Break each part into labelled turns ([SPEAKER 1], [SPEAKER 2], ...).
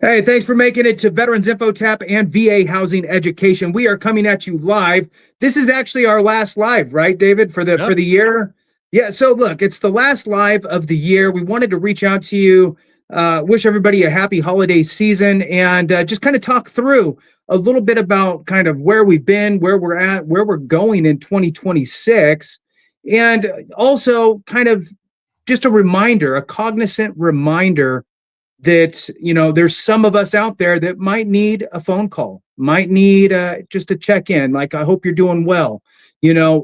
[SPEAKER 1] Hey, thanks for making it to Veterans Info Tap and VA Housing Education. We are coming at you live. This is actually our last live, right, David, for
[SPEAKER 2] Yep.
[SPEAKER 1] the year? Yeah, so look, it's the last live of the year. We wanted to reach out to you, wish everybody a happy holiday season, and just kind of talk through a little bit about kind of where we've been, where we're at, where we're going in 2026, and also kind of just a reminder, a cognizant reminder that there's some of us out there that might need a phone call, might need just a check-in, like, I hope you're doing well.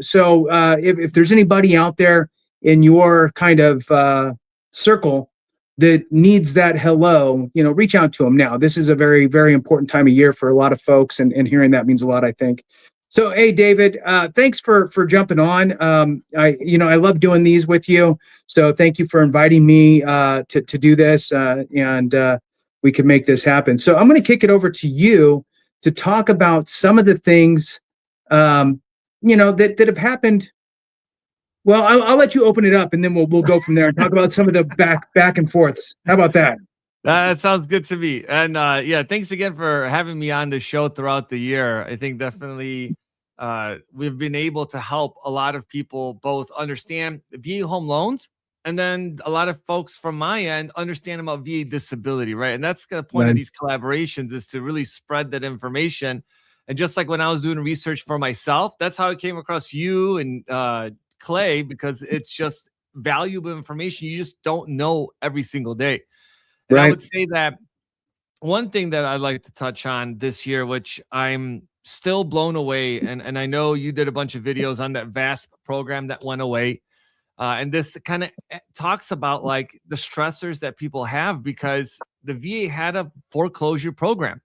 [SPEAKER 1] So if there's anybody out there in your kind of circle that needs that hello, reach out to them now. This is a very, very important time of year for a lot of folks, and hearing that means a lot, I think. So, hey, David, thanks for jumping on. I love doing these with you. So thank you for inviting me to do this, and we can make this happen. So I'm going to kick it over to you to talk about some of the things, that have happened. Well, I'll let you open it up, and then we'll go from there and talk about some of the back and forths. How about that?
[SPEAKER 2] That sounds good to me. And yeah, thanks again for having me on the show throughout the year. I think definitely we've been able to help a lot of people both understand VA home loans, and then a lot of folks from my end understand about VA disability, right? And that's the point of these collaborations, is to really spread that information. And just like when I was doing research for myself, that's how I came across you and Clay, because it's just valuable information you just don't know every single day. And I would say that one thing that I'd like to touch on this year, which I'm still blown away, and I know you did a bunch of videos on that VASP program that went away. And this kind of talks about like the stressors that people have, because the VA had a foreclosure program.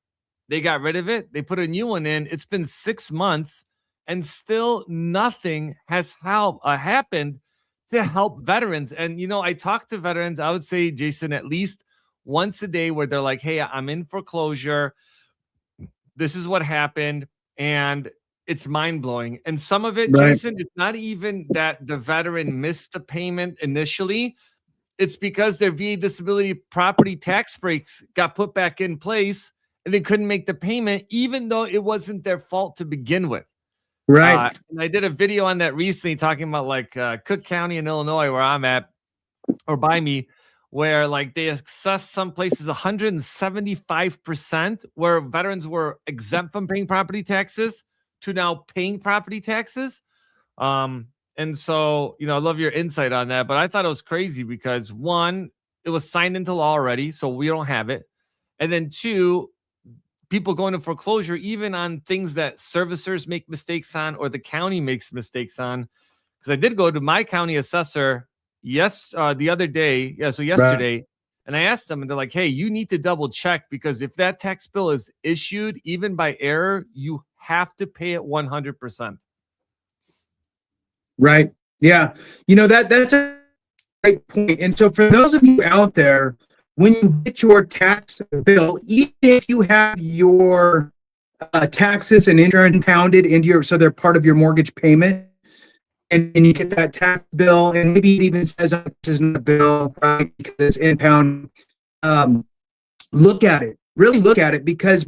[SPEAKER 2] They got rid of it. They put a new one in. It's been 6 months, and still nothing has happened to help veterans. And, I talk to veterans, I would say, Jason, at least once a day, where they're like, hey, I'm in foreclosure. This is what happened. And it's mind blowing. And some of it, Jason, it's not even that the veteran missed the payment initially. It's because their VA disability property tax breaks got put back in place, and they couldn't make the payment, even though it wasn't their fault to begin with. And I did a video on that recently, talking about like Cook County in Illinois, where I'm at, or by me, where like they assessed some places 175%, where veterans were exempt from paying property taxes to now paying property taxes. And so, I love your insight on that, but I thought it was crazy because, one, it was signed into law already, so we don't have it. And then two, people going to foreclosure, even on things that servicers make mistakes on, or the county makes mistakes on. Because I did go to my county assessor the other day. Yeah, so yesterday. And I asked them, and they're like, hey, you need to double check, because if that tax bill is issued, even by error, you have to pay it 100%.
[SPEAKER 1] Right. Yeah. That's a great point. And so for those of you out there, when you get your tax bill, even if you have your taxes and insurance impounded into so they're part of your mortgage payment, and you get that tax bill, and maybe it even says this isn't a bill, right, because it's impound. Look at it. Really look at it, because.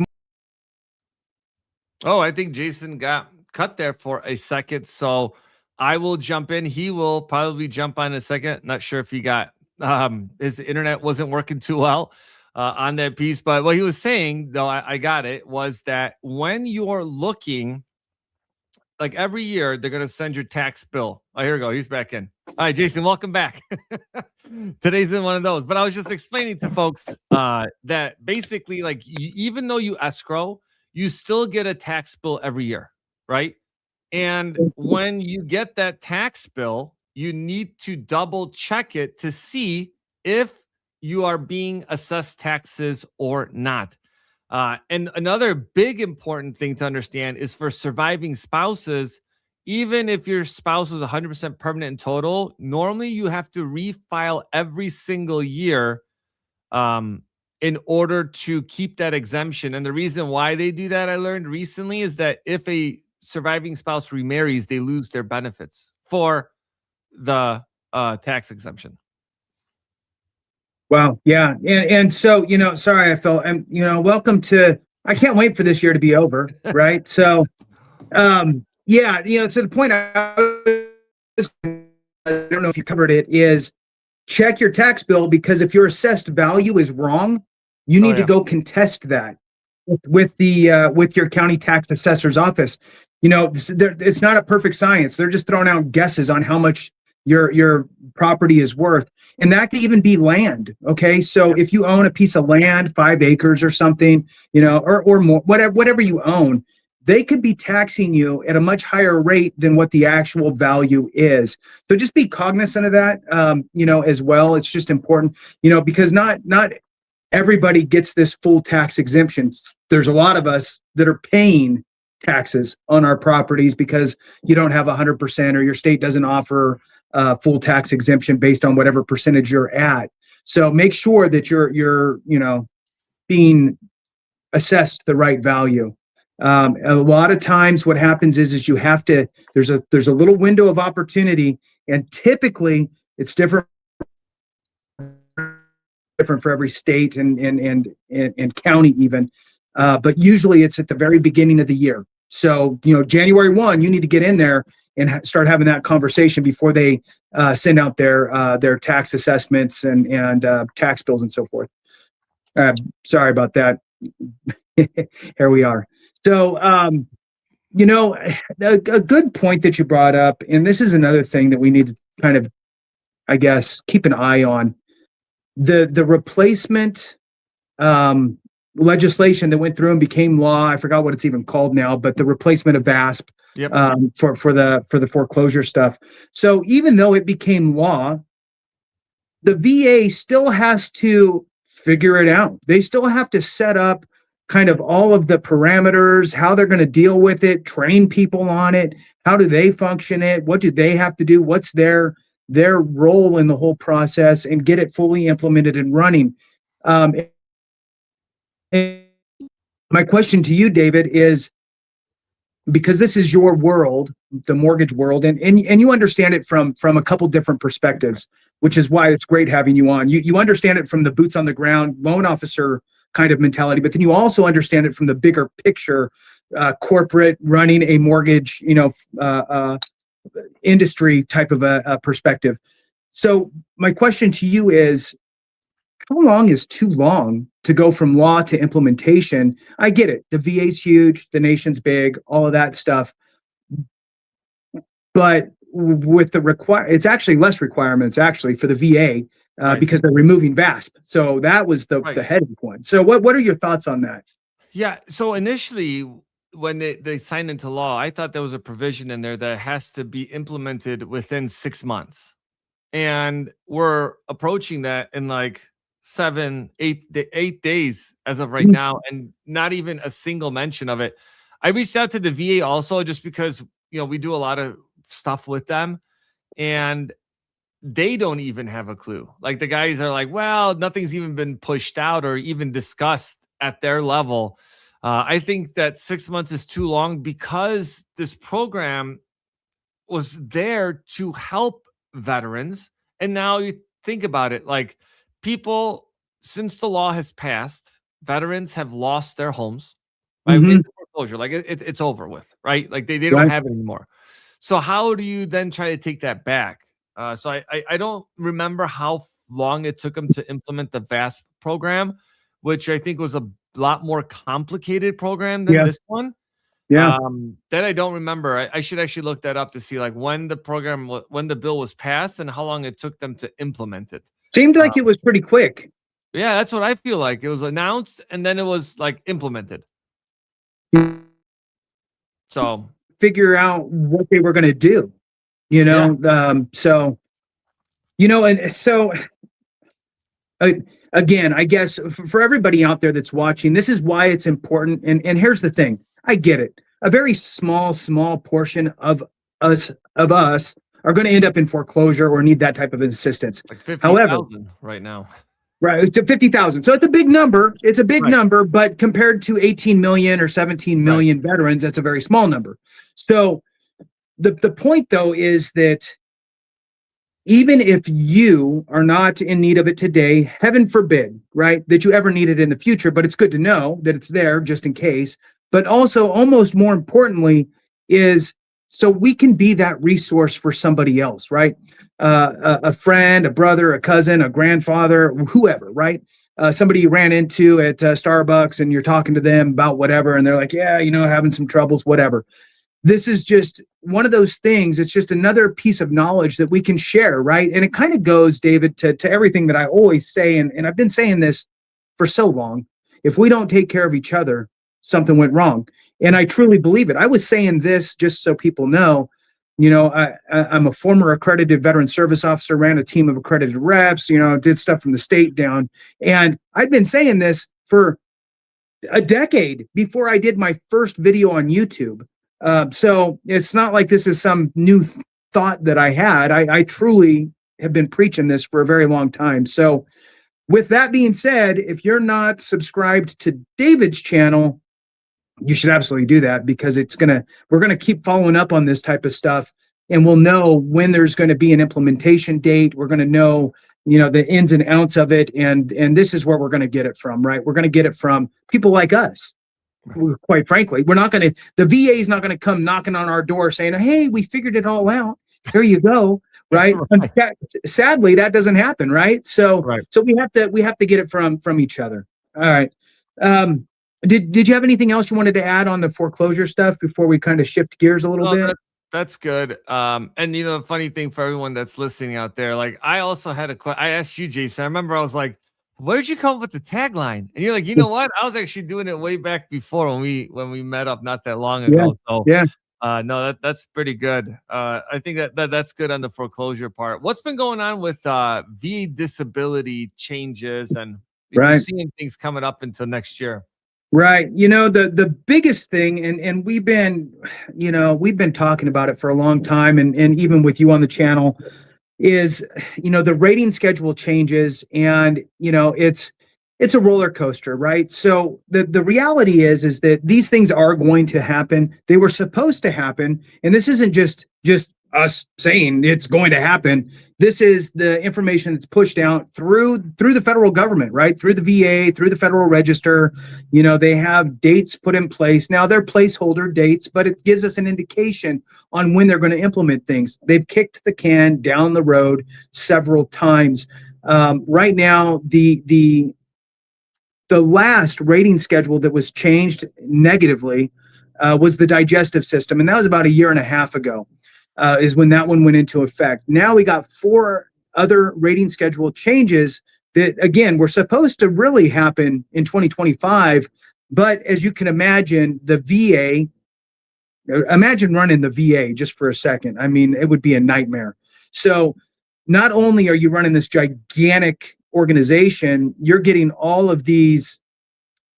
[SPEAKER 2] Oh, I think Jason got cut there for a second, so I will jump in. He will probably jump on in a second. Not sure if he got his internet wasn't working too well on that piece, but what he was saying, though, I got it, was that when you're looking, like every year, they're going to send your tax bill. Oh, here we go. He's back in. All right, Jason, welcome back. Today's been one of those, but I was just explaining to folks that basically, like, even though you escrow, you still get a tax bill every year, right? And when you get that tax bill, you need to double check it to see if you are being assessed taxes or not. And another big important thing to understand is, for surviving spouses, even if your spouse is 100% permanent in total, normally you have to refile every single year in order to keep that exemption. And the reason why they do that, I learned recently, is that if a surviving spouse remarries, they lose their benefits for the tax exemption.
[SPEAKER 1] Wow. Yeah. And so, sorry, I felt, and, welcome to, I can't wait for this year to be over. Right. So, yeah, to the point I don't know if you covered it, is check your tax bill, because if your assessed value is wrong, you
[SPEAKER 2] Oh
[SPEAKER 1] need to
[SPEAKER 2] yeah.
[SPEAKER 1] go contest that with your county tax assessor's office. It's not a perfect science. They're just throwing out guesses on how much your property is worth, and that could even be land. Okay, so if you own a piece of land, 5 acres or something, or more, whatever you own, they could be taxing you at a much higher rate than what the actual value is. So just be cognizant of that, as well. It's just important, because not everybody gets this full tax exemption. There's a lot of us that are paying taxes on our properties because you don't have 100%, or your state doesn't offer full tax exemption based on whatever percentage you're at. So make sure that you're being assessed the right value. A lot of times what happens is you have to, there's a little window of opportunity, and typically it's different for every state and county even. But usually it's at the very beginning of the year. So, January 1, you need to get in there and start having that conversation before they send out their tax assessments and tax bills and so forth. Sorry about that. Here we are. So, a good point that you brought up, and this is another thing that we need to kind of, I guess, keep an eye on. The replacement legislation that went through and became law. I forgot what it's even called now, but the replacement of VASP.
[SPEAKER 2] Yep.
[SPEAKER 1] For the foreclosure stuff. So even though it became law, the VA still has to figure it out. They still have to set up kind of all of the parameters, how they're going to deal with it, train people on it. How do they function it? What do they have to do? What's their role in the whole process, and get it fully implemented and running. And my question to you, David, is, because this is your world, the mortgage world, and you understand it from a couple different perspectives, which is why it's great having you on. You understand it from the boots on the ground loan officer kind of mentality, but then you also understand it from the bigger picture, corporate running a mortgage, industry type of a perspective. So my question to you is, how long is too long to go from law to implementation? I get it. The VA's huge, the nation's big, all of that stuff. But with it's actually less requirements actually for the VA
[SPEAKER 2] Right.
[SPEAKER 1] because they're removing VASP. So that was the
[SPEAKER 2] Right.
[SPEAKER 1] heading point. So what are your thoughts on that?
[SPEAKER 2] Yeah. So initially, when they signed into law, I thought there was a provision in there that has to be implemented within 6 months. And we're approaching that in like 8 days as of right
[SPEAKER 1] Mhm.
[SPEAKER 2] now, and not even a single mention of it. I reached out to the VA also just because, we do a lot of stuff with them, and they don't even have a clue. Like, the guys are like, well, nothing's even been pushed out or even discussed at their level. I think that 6 months is too long because this program was there to help veterans. And now you think about it, like, people, since the law has passed, veterans have lost their homes, right?
[SPEAKER 1] Mhm.
[SPEAKER 2] Into foreclosure. Like, it's over with, right? Like, they don't
[SPEAKER 1] Right.
[SPEAKER 2] have it anymore. So how do you then try to take that back? So I don't remember how long it took them to implement the VASP program, which I think was a lot more complicated program than
[SPEAKER 1] Yeah.
[SPEAKER 2] this one.
[SPEAKER 1] Yeah.
[SPEAKER 2] That I don't remember. I should actually look that up to see, like, when when the bill was passed and how long it took them to implement it.
[SPEAKER 1] Seemed
[SPEAKER 2] Uh,
[SPEAKER 1] like it was pretty quick.
[SPEAKER 2] yeah, that's what I feel like. It was announced and then it was like implemented. So
[SPEAKER 1] Figure out what they were going to do,
[SPEAKER 2] yeah,
[SPEAKER 1] so, and so uh, again, I guess for everybody out there that's watching, this is why it's important. And here's the thing. I get it. A very small portion of us are going to end up in foreclosure or need that type of assistance.
[SPEAKER 2] like
[SPEAKER 1] However,
[SPEAKER 2] 50,000 right now.
[SPEAKER 1] right, it's to 50,000. So it's a big number. It's a big
[SPEAKER 2] Right.
[SPEAKER 1] number, but compared to 18 million or 17
[SPEAKER 2] Right.
[SPEAKER 1] million veterans, that's a very small number. So the point though is that even if you are not in need of it today, heaven forbid, right, that you ever need it in the future, but it's good to know that it's there just in case. But also, almost more importantly, is so we can be that resource for somebody else, right? A friend, a brother, a cousin, a grandfather, whoever, right? Somebody you ran into at Starbucks and you're talking to them about whatever, and they're like, yeah, having some troubles, whatever. This is just one of those things. It's just another piece of knowledge that we can share, right? And it kind of goes, David, to everything that I always say, and I've been saying this for so long. If we don't take care of each other, something went wrong. And I truly believe it. I was saying this just so people know, I'm a former accredited veteran service officer, ran a team of accredited reps, did stuff from the state down. And I've been saying this for a decade before I did my first video on YouTube. So it's not like this is some new thought that I had. I truly have been preaching this for a very long time. So with that being said, if you're not subscribed to David's channel, you should absolutely do that, because we're going to keep following up on this type of stuff, and we'll know when there's going to be an implementation date. We're going to know, the ins and outs of it. And this is where we're going to get it from, right? We're going to get it from people like us. Quite frankly, the VA is not going to come knocking on our door saying, hey, we figured it all out. Here you go. Right. Right. Sadly, that doesn't happen. Right. So we have to get it from each other. All right. Did you have anything else you wanted to add on the foreclosure stuff before we kind of shift gears a little bit?
[SPEAKER 2] That's good. And the funny thing for everyone that's listening out there, like I also had a question. I asked you, Jason. I remember I was like, where did you come up with the tagline? And you're like, you know what? I was actually doing it way back before when we met up not that long ago. So no, that's pretty good. I think that's good on the foreclosure part. What's been going on with VA disability changes, and if you're seeing things coming up until next year?
[SPEAKER 1] Right. The biggest thing, and we've been talking about it for a long time, and even with you on the channel, is, the rating schedule changes, and, it's a roller coaster, right? So the reality is that these things are going to happen. They were supposed to happen. And this isn't just us saying it's going to happen. This is the information that's pushed out through the federal government, right? Through the VA, through the Federal Register. They have dates put in place. Now they're placeholder dates, but it gives us an indication on when they're going to implement things. They've kicked the can down the road several times. Right now, the last rating schedule that was changed negatively was the digestive system, and that was about a year and a half ago. Is when that one went into effect. Now we got 4 other rating schedule changes that, again, were supposed to really happen in 2025. But as you can imagine, imagine running the VA just for a second. I mean, it would be a nightmare. So not only are you running this gigantic organization, you're getting all of these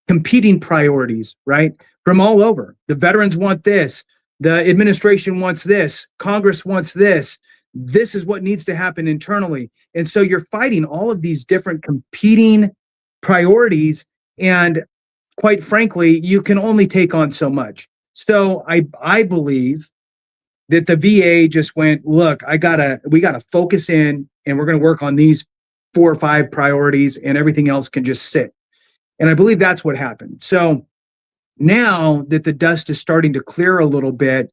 [SPEAKER 1] competing priorities, right? From all over. The veterans want this. The administration wants this. Congress wants this. This is what needs to happen internally. And so you're fighting all of these different competing priorities. And quite frankly, you can only take on so much. So I believe that the VA just went, look, we gotta focus in, and we're going to work on these 4 or 5 priorities, and everything else can just sit. And I believe that's what happened. So now that the dust is starting to clear a little bit,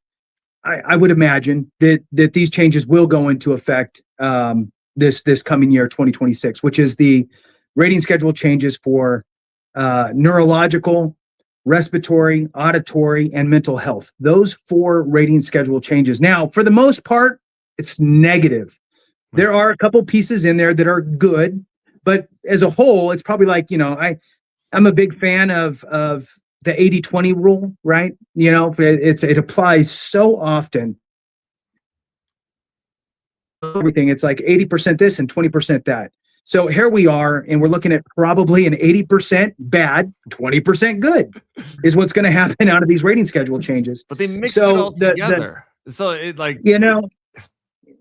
[SPEAKER 1] I would imagine that these changes will go into effect this coming year, 2026, which is the rating schedule changes for neurological, respiratory, auditory, and mental health. Those 4 rating schedule changes. Now, for the most part, it's negative. There are a couple pieces in there that are good, but as a whole, it's probably like, I'm a big fan of the 80-20 rule, right? It applies so often. Everything, it's like 80% this and 20% that. So here we are, and we're looking at probably an 80% bad, 20% good is what's going to happen out of these rating schedule changes.
[SPEAKER 2] But they mix it all together. So it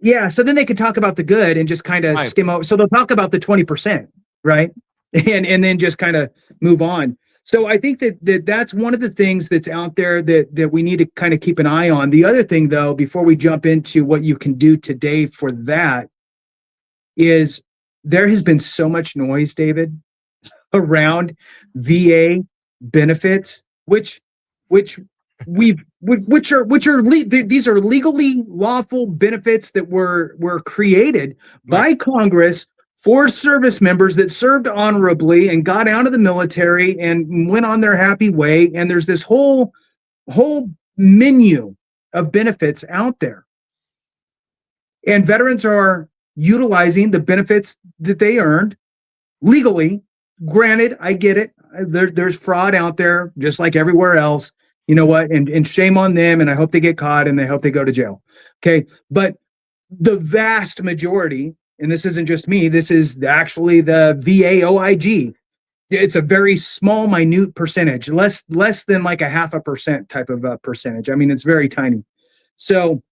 [SPEAKER 1] yeah. So then they could talk about the good and just kind of skim over. So they'll talk about the 20%, right? And then just kind of move on. So I think that's one of the things that's out there that we need to kind of keep an eye on. The other thing, though, before we jump into what you can do today for that, is there has been so much noise, David, around VA benefits, which these are legally lawful benefits that were created by Congress for service members that served honorably and got out of the military and went on their happy way. And there's this whole menu of benefits out there. And veterans are utilizing the benefits that they earned legally. Granted, I get it. There's fraud out there, just like everywhere else. You know what? And shame on them. And I hope they get caught and I hope they go to jail. Okay. But the vast majority, and this isn't just me, this is actually the VA OIG. It's a very small, minute percentage, less than like a 0.5% type of percentage. I mean, it's very tiny. So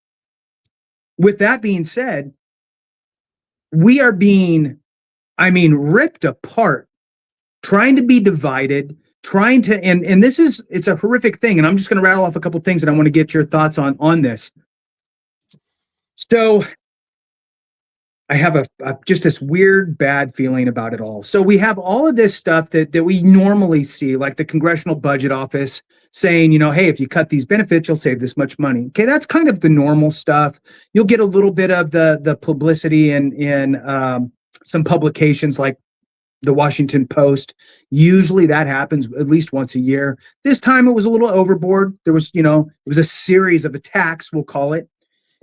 [SPEAKER 1] with that being said, we are being, ripped apart, trying to be divided, and it's a horrific thing. And I'm just going to rattle off a couple of things and I want to get your thoughts on this. So I have just this weird, bad feeling about it all. So we have all of this stuff that we normally see, like the Congressional Budget Office saying, hey, if you cut these benefits, you'll save this much money. Okay, that's kind of the normal stuff. You'll get a little bit of the publicity in some publications like the Washington Post. Usually that happens at least once a year. This time it was a little overboard. There was, it was a series of attacks, we'll call it.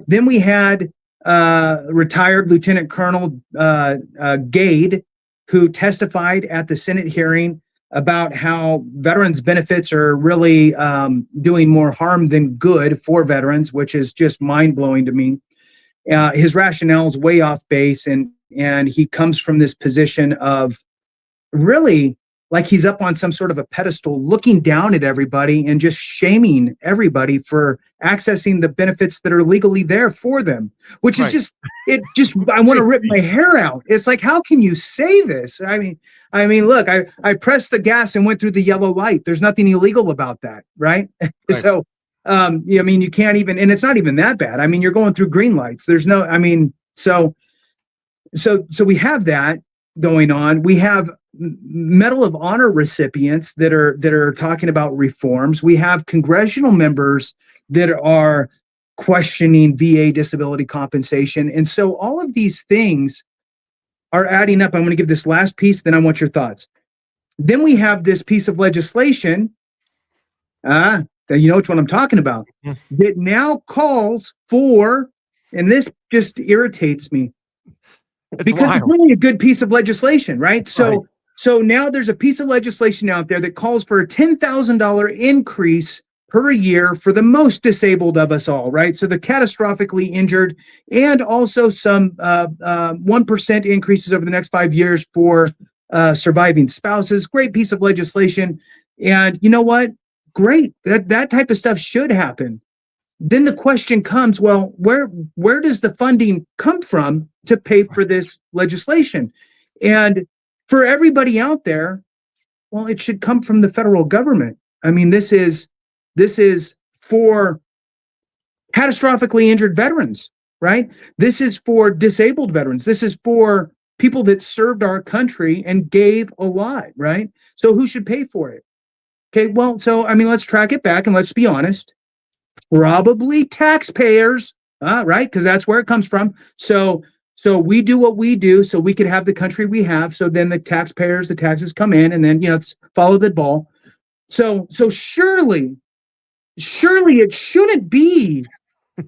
[SPEAKER 1] Then we had retired Lieutenant Colonel Gade, who testified at the Senate hearing about how veterans benefits are really doing more harm than good for veterans, which is just mind-blowing to me. His rationale is way off base, and he comes from this position of really like he's up on some sort of a pedestal looking down at everybody and just shaming everybody for accessing the benefits that are legally there for them, which is I want to rip my hair out. It's like, how can you say this? I mean, look, I pressed the gas and went through the yellow light. There's nothing illegal about that. Right. So, you can't even, and it's not even that bad. I mean, you're going through green lights. There's no, so we have that going on. We have Medal of Honor recipients that are talking about reforms. We have congressional members that are questioning VA disability compensation. And so all of these things are adding up. I'm going to give this last piece, then I want your thoughts. Then we have this piece of legislation, you know which one I'm talking about, that now calls for, and this just irritates me, because it's really a good piece of legislation, right? So now there's a piece of legislation out there that calls for a $10,000 increase per year for the most disabled of us all, right? So the catastrophically injured, and also some 1% increases over the next 5 years for surviving spouses. Great piece of legislation. And you know what? Great. That type of stuff should happen. Then the question comes, well, where does the funding come from to pay for this legislation? And for everybody out there, well, it should come from the federal government. I mean, this is for catastrophically injured veterans, right? This is for disabled veterans. This is for people that served our country and gave a lot, right? So who should pay for it? Okay, well, so, let's track it back and let's be honest. Probably taxpayers, right? Because that's where it comes from. So we do what we do so we could have the country we have. So then the taxes come in, and then, it's follow the ball. So surely it shouldn't be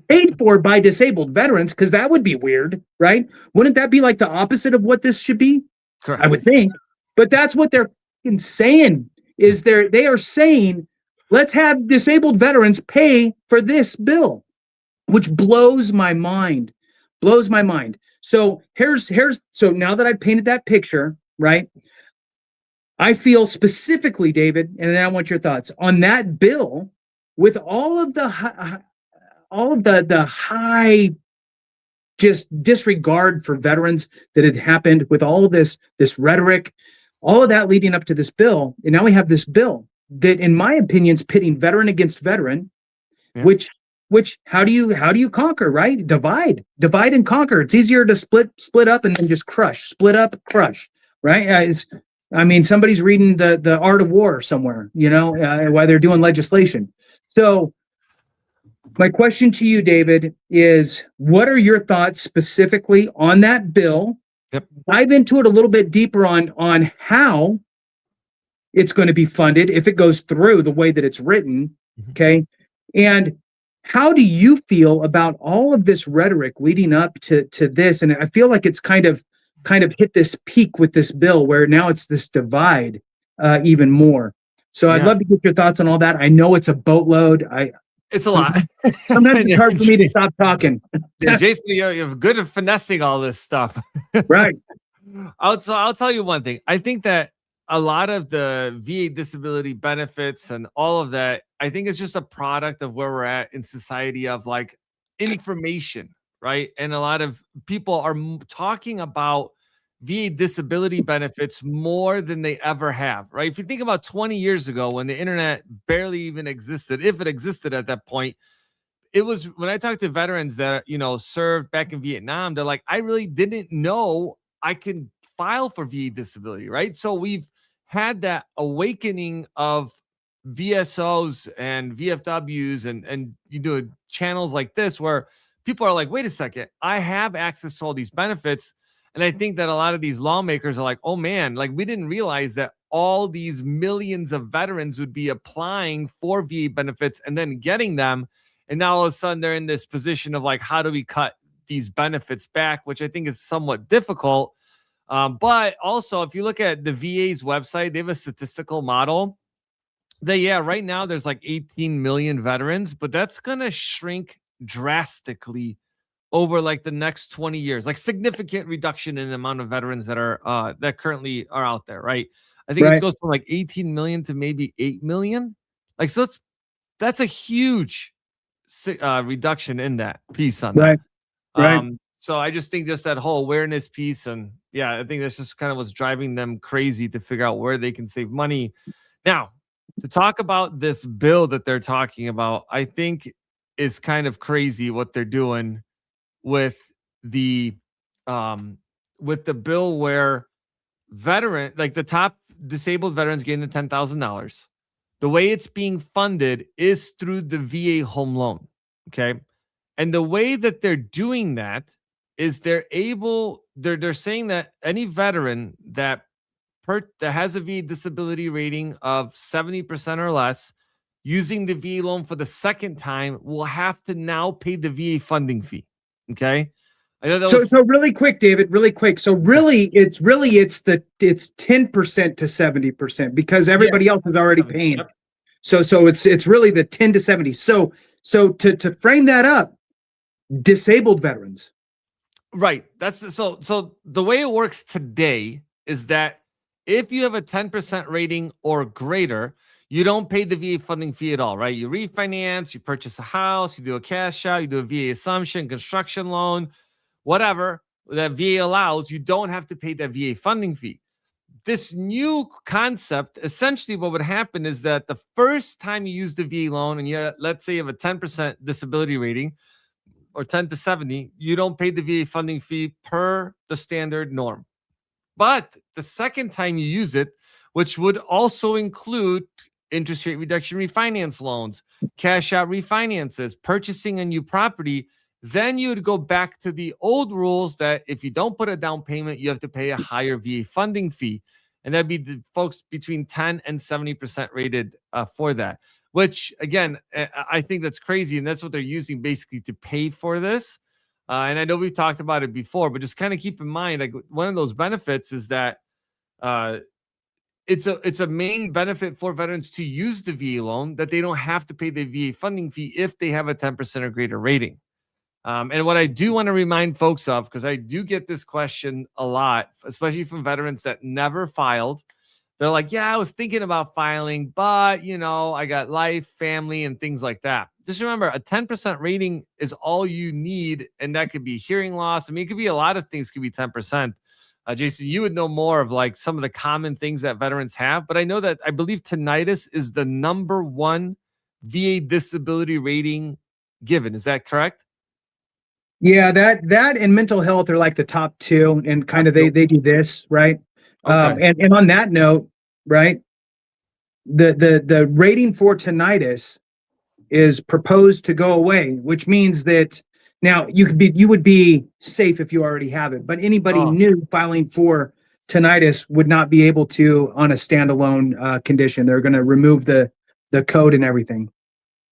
[SPEAKER 1] paid for by disabled veterans, because that would be weird, right? Wouldn't that be like the opposite of what this should be? Correct. I would think. But that's what they're saying, is they are saying, let's have disabled veterans pay for this bill, which blows my mind. So so now that I've painted that picture, right? I feel specifically, David, and then I want your thoughts on that bill, with all of the high just disregard for veterans that had happened, with all of this rhetoric, all of that leading up to this bill. And now we have this bill that, in my opinion, is pitting veteran against veteran, which which how do you conquer, right? Divide and conquer. It's easier to split up and then just crush, split up, crush, right? Somebody's reading the Art of War somewhere, while they're doing legislation. So my question to you, David, is what are your thoughts specifically on that bill?
[SPEAKER 2] Yep.
[SPEAKER 1] Dive into it a little bit deeper on how it's going to be funded if it goes through the way that it's written. Okay. And how do you feel about all of this rhetoric leading up to this? And I feel like it's kind of hit this peak with this bill where now it's this divide even more. So I'd love to get your thoughts on all that. I know it's a boatload.
[SPEAKER 2] It's a lot.
[SPEAKER 1] Sometimes it's hard for me to stop talking.
[SPEAKER 2] Yeah, Jason, you're good at finessing all this stuff.
[SPEAKER 1] Right.
[SPEAKER 2] I'll tell you one thing. I think that a lot of the VA disability benefits and all of that, I think it's just a product of where we're at in society of like information, right? And a lot of people are talking about VA disability benefits more than they ever have, right? If you think about 20 years ago when the internet barely even existed, if it existed at that point, it was when I talked to veterans that, served back in Vietnam, they're like, I really didn't know I can file for VA disability, right? So we've had that awakening of VSOs and VFWs and channels like this where people are like, wait a second, I have access to all these benefits. And I think that a lot of these lawmakers are like, oh man, like we didn't realize that all these millions of veterans would be applying for VA benefits and then getting them. And now all of a sudden they're in this position of like, how do we cut these benefits back, which I think is somewhat difficult. But also, if you look at the VA's website, they have a statistical model that, right now there's like 18 million veterans, but that's going to shrink drastically over like the next 20 years, like significant reduction in the amount of veterans that are that currently are out there, right? I think it goes from like 18 million to maybe 8 million. Like, so that's a huge reduction in that piece on that.
[SPEAKER 1] Right.
[SPEAKER 2] So I just think just that whole awareness piece, and I think that's just kind of what's driving them crazy to figure out where they can save money. Now, to talk about this bill that they're talking about, I think is kind of crazy what they're doing with the bill where the top disabled veterans getting the $10,000. The way it's being funded is through the VA home loan. Okay. And the way that they're doing that is they're saying that any veteran that has a VA disability rating of 70% or less using the VA loan for the second time will have to now pay the VA funding fee. Okay. I know that
[SPEAKER 1] so really quick, David, really quick. So really it's 10% to 70% because everybody else is already paying. Yep. So it's really the 10 to 70. So to frame that up, disabled veterans.
[SPEAKER 2] Right. So the way it works today is that if you have a 10% rating or greater, you don't pay the VA funding fee at all, right? You refinance, you purchase a house, you do a cash out, you do a VA assumption, construction loan, whatever that VA allows, you don't have to pay that VA funding fee. This new concept, essentially what would happen is that the first time you use the VA loan and let's say you have a 10% disability rating or 10 to 70, you don't pay the VA funding fee per the standard norm. But the second time you use it, which would also include interest rate reduction refinance loans, cash out refinances, purchasing a new property, then you would go back to the old rules that if you don't put a down payment, you have to pay a higher VA funding fee. And that'd be the folks between 10 and 70% rated for that, which again, I think that's crazy. And that's what they're using basically to pay for this. And I know we've talked about it before, but just kind of keep in mind, like one of those benefits is that it's a main benefit for veterans to use the VA loan, that they don't have to pay the VA funding fee if they have a 10% or greater rating. And what I do want to remind folks of, because I do get this question a lot, especially from veterans that never filed. They're like, yeah, I was thinking about filing, but, I got life, family, and things like that. Just remember, a 10% rating is all you need, and that could be hearing loss. I mean, it could be a lot of things could be 10%. Jason, you would know more of like some of the common things that veterans have, but I believe tinnitus is the number one VA disability rating given. Is that correct?
[SPEAKER 1] Yeah, that and mental health are like the top two, and kind of they do this, right?
[SPEAKER 2] Okay.
[SPEAKER 1] And on that note, right, the rating for tinnitus is proposed to go away, which means that now you would be safe if you already have it, but anybody
[SPEAKER 2] Oh,
[SPEAKER 1] new filing for tinnitus would not be able to on a standalone condition. They're going to remove the code and everything.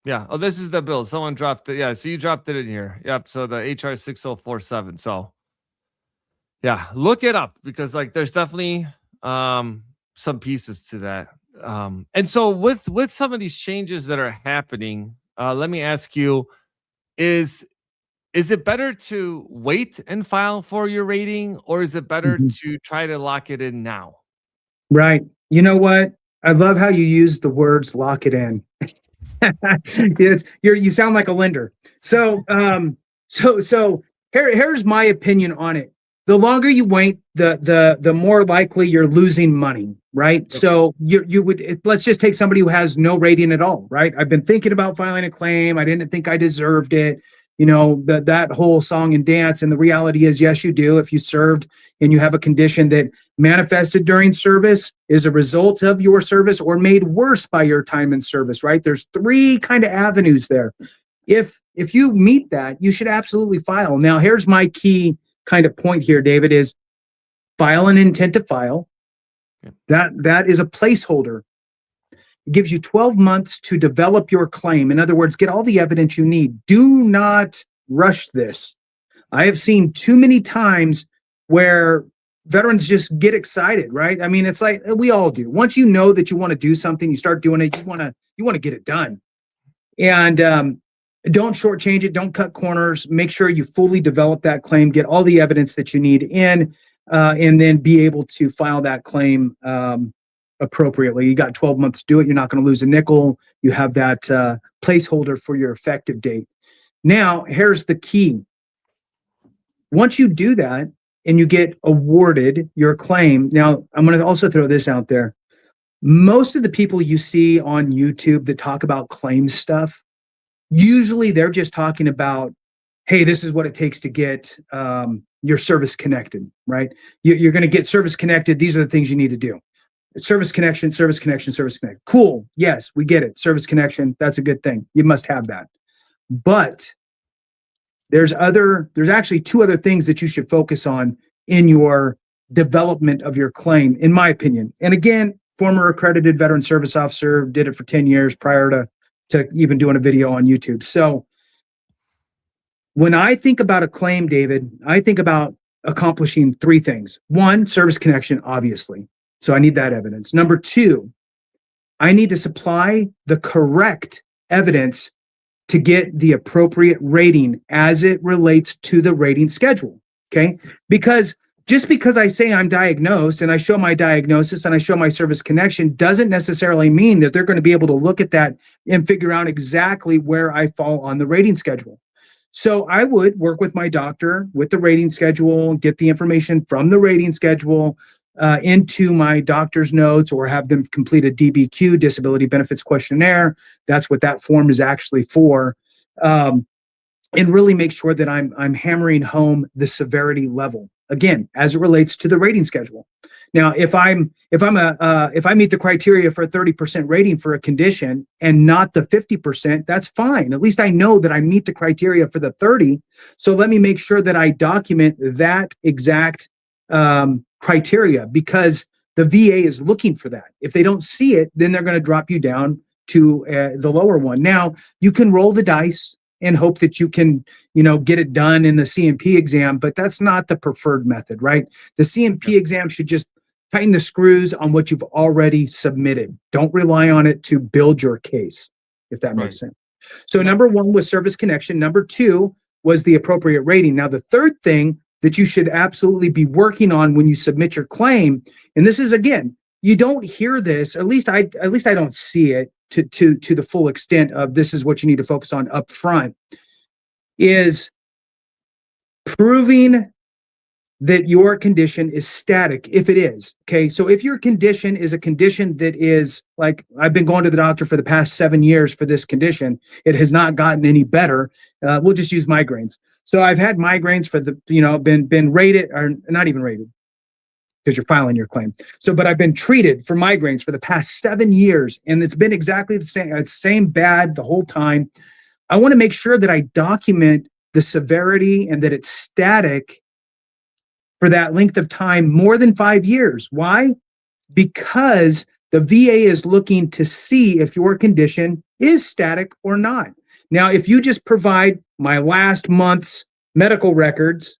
[SPEAKER 2] yeah. Oh, this is the bill. Someone dropped it. Yeah. So you dropped it in here. Yep. So the HR 6047. So yeah, look it up because like there's definitely some pieces to that. And so with some of these changes that are happening, let me ask you, is is it better to wait and file for your rating, or is it better
[SPEAKER 1] Mhm.
[SPEAKER 2] to try to lock it in now?
[SPEAKER 1] Right. You know what? I love how you use the words lock it in. You sound like a lender. So here's my opinion on it. The longer you wait, the more likely you're losing money, right?
[SPEAKER 2] Yep.
[SPEAKER 1] So let's just take somebody who has no rating at all, right? I've been thinking about filing a claim. I didn't think I deserved it. That whole song and dance. And the reality is, yes, you do. If you served and you have a condition that manifested during service, is a result of your service, or made worse by your time in service, right? There's three kind of avenues there. If you meet that, you should absolutely file. Now, here's my key kind of point here, David, is file an intent to file. That is a placeholder. It gives you 12 months to develop your claim. In other words, get all the evidence you need. Do not rush this. I have seen too many times where veterans just get excited, right? I mean, it's like we all do. Once you know that you want to do something, you start doing it. You want to get it done, and don't shortchange it. Don't cut corners. Make sure you fully develop that claim. Get all the evidence that you need in, and then be able to file that claim appropriately. You got 12 months to do it. You're not going to lose a nickel. You have that placeholder for your effective date. Now, here's the key. Once you do that and you get awarded your claim, now I'm going to also throw this out there. Most of the people you see on YouTube that talk about claim stuff, usually they're just talking about, hey, this is what it takes to get your service connected, right? You're going to get service connected. These are the things you need to do. Service connection, service connection, service connect. Cool. Yes, we get it. Service connection. That's a good thing. You must have that. But there's actually two other things that you should focus on in your development of your claim, in my opinion. And again, former accredited veteran service officer, did it for 10 years prior to even doing a video on YouTube. So when I think about a claim, David, I think about accomplishing three things. One, service connection, obviously. So I need that evidence. Number two, I need to supply the correct evidence to get the appropriate rating as it relates to the rating schedule. Okay. Because just because I say I'm diagnosed and I show my diagnosis and I show my service connection doesn't necessarily mean that they're going to be able to look at that and figure out exactly where I fall on the rating schedule. So I would work with my doctor with the rating schedule, get the information from the rating schedule into my doctor's notes, or have them complete a DBQ, disability benefits questionnaire. That's what that form is actually for. And really make sure that I'm hammering home the severity level, again, as it relates to the rating schedule. Now, if I meet the criteria for a 30% rating for a condition and not the 50%, that's fine. At least I know that I meet the criteria for the 30. So let me make sure that I document that exact criteria, because the VA is looking for that. If they don't see it, then they're going to drop you down to the lower one. Now, you can roll the dice and hope that you can, get it done in the CMP exam, but that's not the preferred method, right? The CMP exam should just tighten the screws on what you've already submitted. Don't rely on it to build your case, if that makes sense. So number one was service connection. Number two was the appropriate rating. Now, the third thing that you should absolutely be working on when you submit your claim, and this is, again, you don't hear this, at least I don't see it to the full extent of this is what you need to focus on up front, is proving that your condition is static if it is. Okay. So if your condition is a condition that is like, I've been going to the doctor for the past 7 years for this condition, it has not gotten any better. We'll just use migraines. So I've had migraines for the, been rated, or not even rated because you're filing your claim. So, but I've been treated for migraines for the past 7 years, and it's been exactly the same bad the whole time. I want to make sure that I document the severity and that it's static for that length of time, more than 5 years. Why? Because the VA is looking to see if your condition is static or not. Now, if you just provide my last month's medical records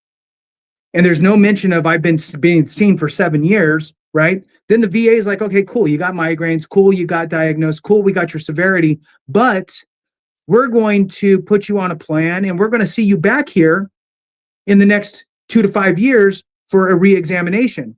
[SPEAKER 1] and there's no mention of I've been being seen for 7 years, right? Then the VA is like, okay, cool, you got migraines, cool, you got diagnosed, cool, we got your severity, but we're going to put you on a plan and we're going to see you back here in the next 2 to 5 years for a re-examination,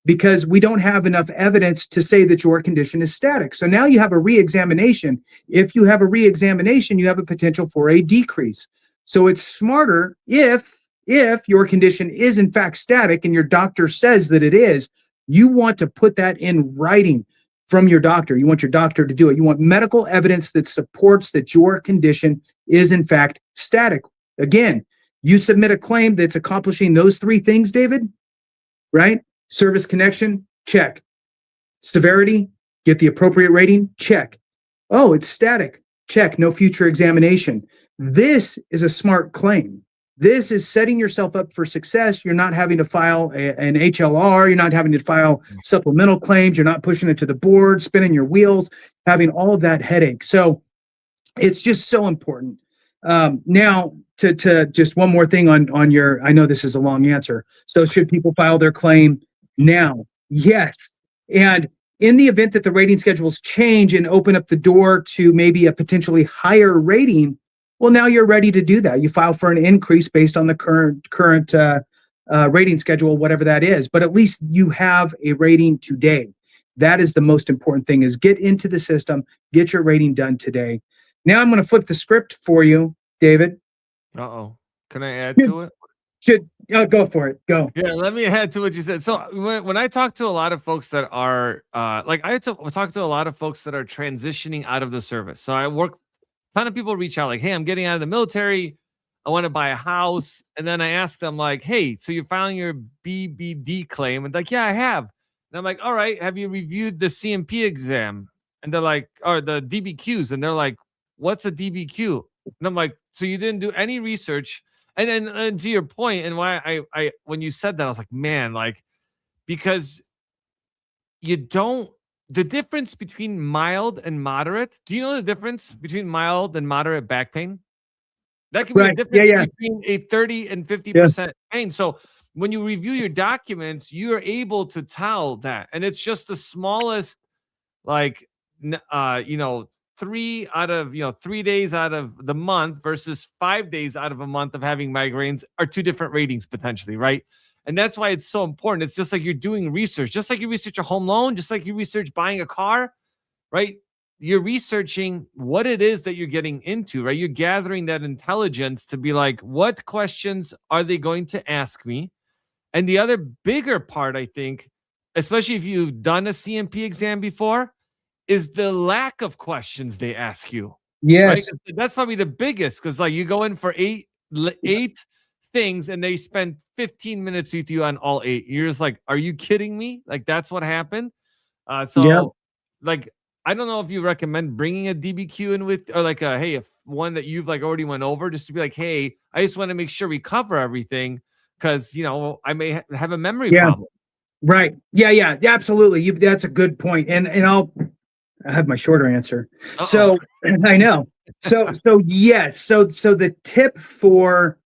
[SPEAKER 1] because we don't have enough evidence to say that your condition is static. So now you have a re-examination. If you have a re-examination, you have a potential for a decrease. So it's smarter if your condition is in fact static and your doctor says that it is, you want to put that in writing from your doctor. You want your doctor to do it. You want medical evidence that supports that your condition is in fact static. Again, you submit a claim that's accomplishing those 3 things, David, right? Service connection, check. Severity, get the appropriate rating, check. Oh, it's static, check. No future examination. This is a smart claim. This is setting yourself up for success. You're not having to file an HLR. You're not having to file supplemental claims. You're not pushing it to the board, spinning your wheels, having all of that headache. So it's just so important. Now, to just one more thing on your, I know this is a long answer. So should people file their claim now? Yes. And in the event that the rating schedules change and open up the door to maybe a potentially higher rating, well, now you're ready to do that. You file for an increase based on the current rating schedule, whatever that is. But at least you have a rating today. That is the most important thing, is get into the system, get your rating done today. Now I'm going to flip the script for you, David.
[SPEAKER 2] Uh-oh. Can I add to it?
[SPEAKER 1] Go for it. Go.
[SPEAKER 2] Yeah, let me add to what you said. So when I talk to a lot of folks that are I talk to a lot of folks that are transitioning out of the service. So a ton of people reach out like, hey, I'm getting out of the military. I want to buy a house. And then I ask them like, hey, so you're filing your BBD claim? And like, yeah, I have. And I'm like, all right, have you reviewed the CMP exam? And they're like, or the DBQs. And they're like, what's a DBQ? And I'm like, so you didn't do any research. And to your point, and why I when you said that, I was like, man, like, because the difference between mild and moderate, do you know the difference between mild and moderate back pain? That can be a difference between a 30 and 50% pain. So when you review your documents, you're able to tell that. And it's just the smallest, like, 3 out of 3 days out of the month versus 5 days out of a month of having migraines are 2 different ratings potentially, right? And that's why it's so important. It's just like you're doing research, just like you research a home loan, just like you research buying a car, right? You're researching what it is that you're getting into, right? You're gathering that intelligence to be like, what questions are they going to ask me? And the other bigger part, I think, especially if you've done a CMP exam before, is the lack of questions they ask you.
[SPEAKER 1] Yes.
[SPEAKER 2] Right? That's probably the biggest, because like you go in for eight things and they spend 15 minutes with you on all 8. You're just like, are you kidding me? Like, that's what happened. Like, I don't know if you recommend bringing a DBQ in with, or like one that you've like already went over, just to be like, hey, I just want to make sure we cover everything, because I may have a memory problem.
[SPEAKER 1] Right. Yeah, absolutely. That's a good point. And I have my shorter answer.
[SPEAKER 2] Uh-oh.
[SPEAKER 1] So I know. So yes. So the tip for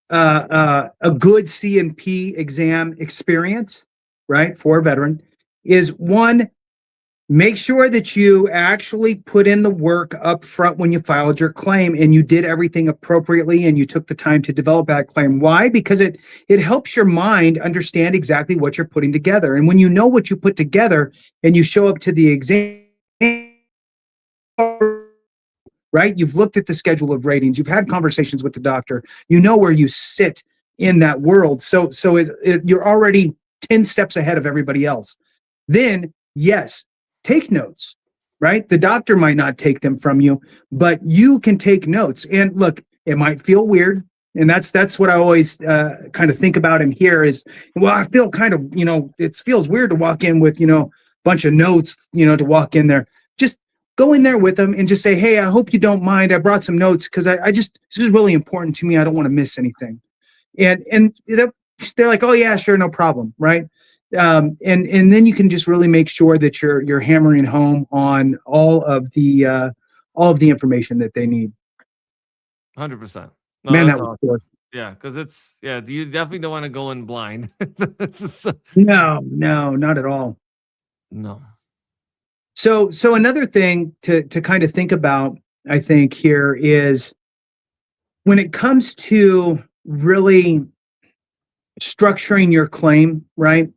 [SPEAKER 1] a good CMP exam experience, right, for a veteran, is 1, make sure that you actually put in the work up front when you filed your claim and you did everything appropriately and you took the time to develop that claim. Why? Because it helps your mind understand exactly what you're putting together. And when you know what you put together and you show up to the exam, right? You've looked at the schedule of ratings. You've had conversations with the doctor. You know where you sit in that world. So you're already 10 steps ahead of everybody else. Then, yes, take notes, right? The doctor might not take them from you, but you can take notes. And look, it might feel weird. And that's what I always kind of think about and hear is, well, I feel kind of, it feels weird to walk in with, a bunch of notes, to walk in there. Just go in there with them and just say, hey, I hope you don't mind. I brought some notes because this is really important to me. I don't want to miss anything. And they're like, oh yeah, sure, no problem, right? And then you can just really make sure that you're hammering home on all of the information that they need.
[SPEAKER 2] 100%. No,
[SPEAKER 1] Man,
[SPEAKER 2] that's
[SPEAKER 1] that was
[SPEAKER 2] awesome.
[SPEAKER 1] short.
[SPEAKER 2] Yeah, because you definitely don't want to go in blind.
[SPEAKER 1] No, not at all.
[SPEAKER 2] No.
[SPEAKER 1] So another thing to kind of think about, I think here is when it comes to really structuring your claim, right?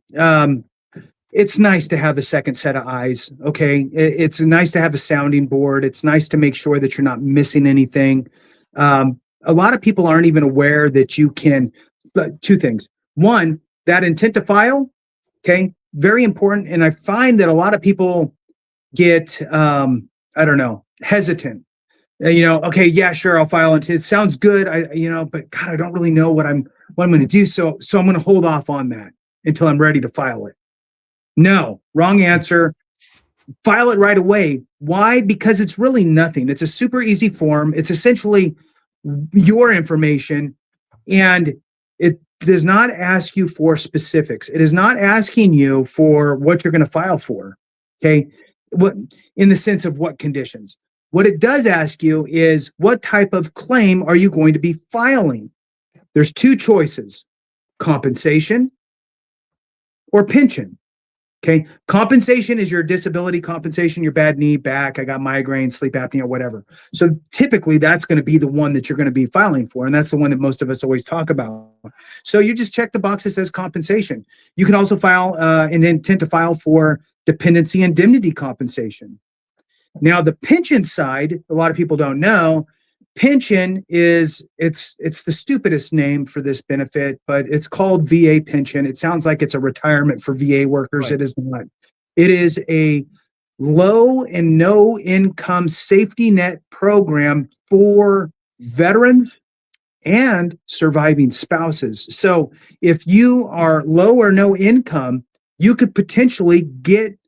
[SPEAKER 1] It's nice to have a second set of eyes. Okay. It's nice to have a sounding board. It's nice to make sure that you're not missing anything. A lot of people aren't even aware that you can, two things. One, that intent to file. Okay. Very important. And I find that a lot of people get, hesitant. Okay, yeah, sure, I'll file it. It sounds good. But God, I don't really know what I'm going to do. So I'm going to hold off on that until I'm ready to file it. No, wrong answer. File it right away. Why? Because it's really nothing. It's a super easy form. It's essentially your information, and it does not ask you for specifics. It is not asking you for what you're going to file for. Okay, what in the sense of what conditions. What it does ask you is what type of claim are you going to be filing? There's two choices: compensation or pension. Okay. Compensation is your disability compensation, your bad knee, back, I got migraine, sleep apnea, whatever. So typically that's going to be the one that you're going to be filing for. And that's the one that most of us always talk about. So you just check the box that says compensation. You can also file an intent to file for dependency indemnity compensation. Now the pension side, a lot of people don't know. Pension is it's the stupidest name for this benefit, but it's called VA pension. It sounds like it's a retirement for VA workers. Right. It is not. It is a low and no income safety net program for veterans and surviving spouses. So if you are low or no income, you could potentially get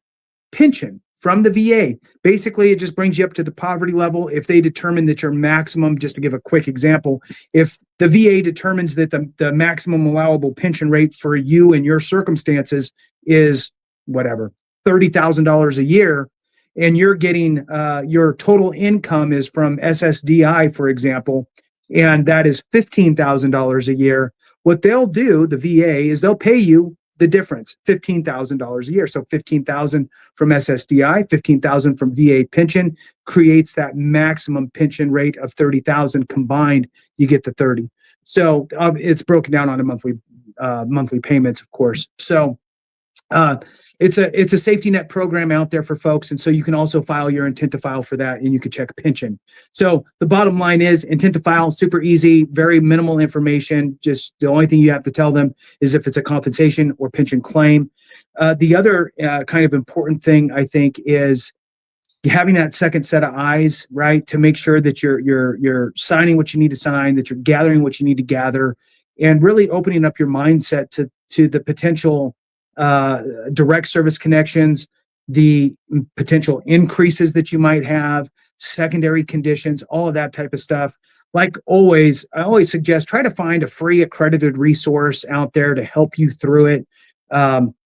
[SPEAKER 1] pension from the VA. Basically, it just brings you up to the poverty level. If they determine that your maximum, just to give a quick example, if the VA determines that the maximum allowable pension rate for you and your circumstances is whatever, $30,000 a year, and you're getting your total income is from SSDI, for example, and that is $15,000 a year, what they'll do, the VA, is they'll pay you the difference, $15,000 a year. So $15,000 from SSDI, $15,000 from VA pension creates that maximum pension rate of $30,000 combined. You get the 30. So it's broken down on a monthly payments, of course. So it's a safety net program out there for folks. And so you can also file your intent to file for that, and you can check pension. So the bottom line is intent to file, super easy, very minimal information. Just the only thing you have to tell them is if it's a compensation or pension claim. The other kind of important thing, I think, is having that second set of eyes, right? To make sure that you're signing what you need to sign, that you're gathering what you need to gather, and really opening up your mindset to the potential direct service connections, the potential increases that you might have, secondary conditions, all of that type of stuff. Like always, I always suggest try to find a free accredited resource out there to help you through it.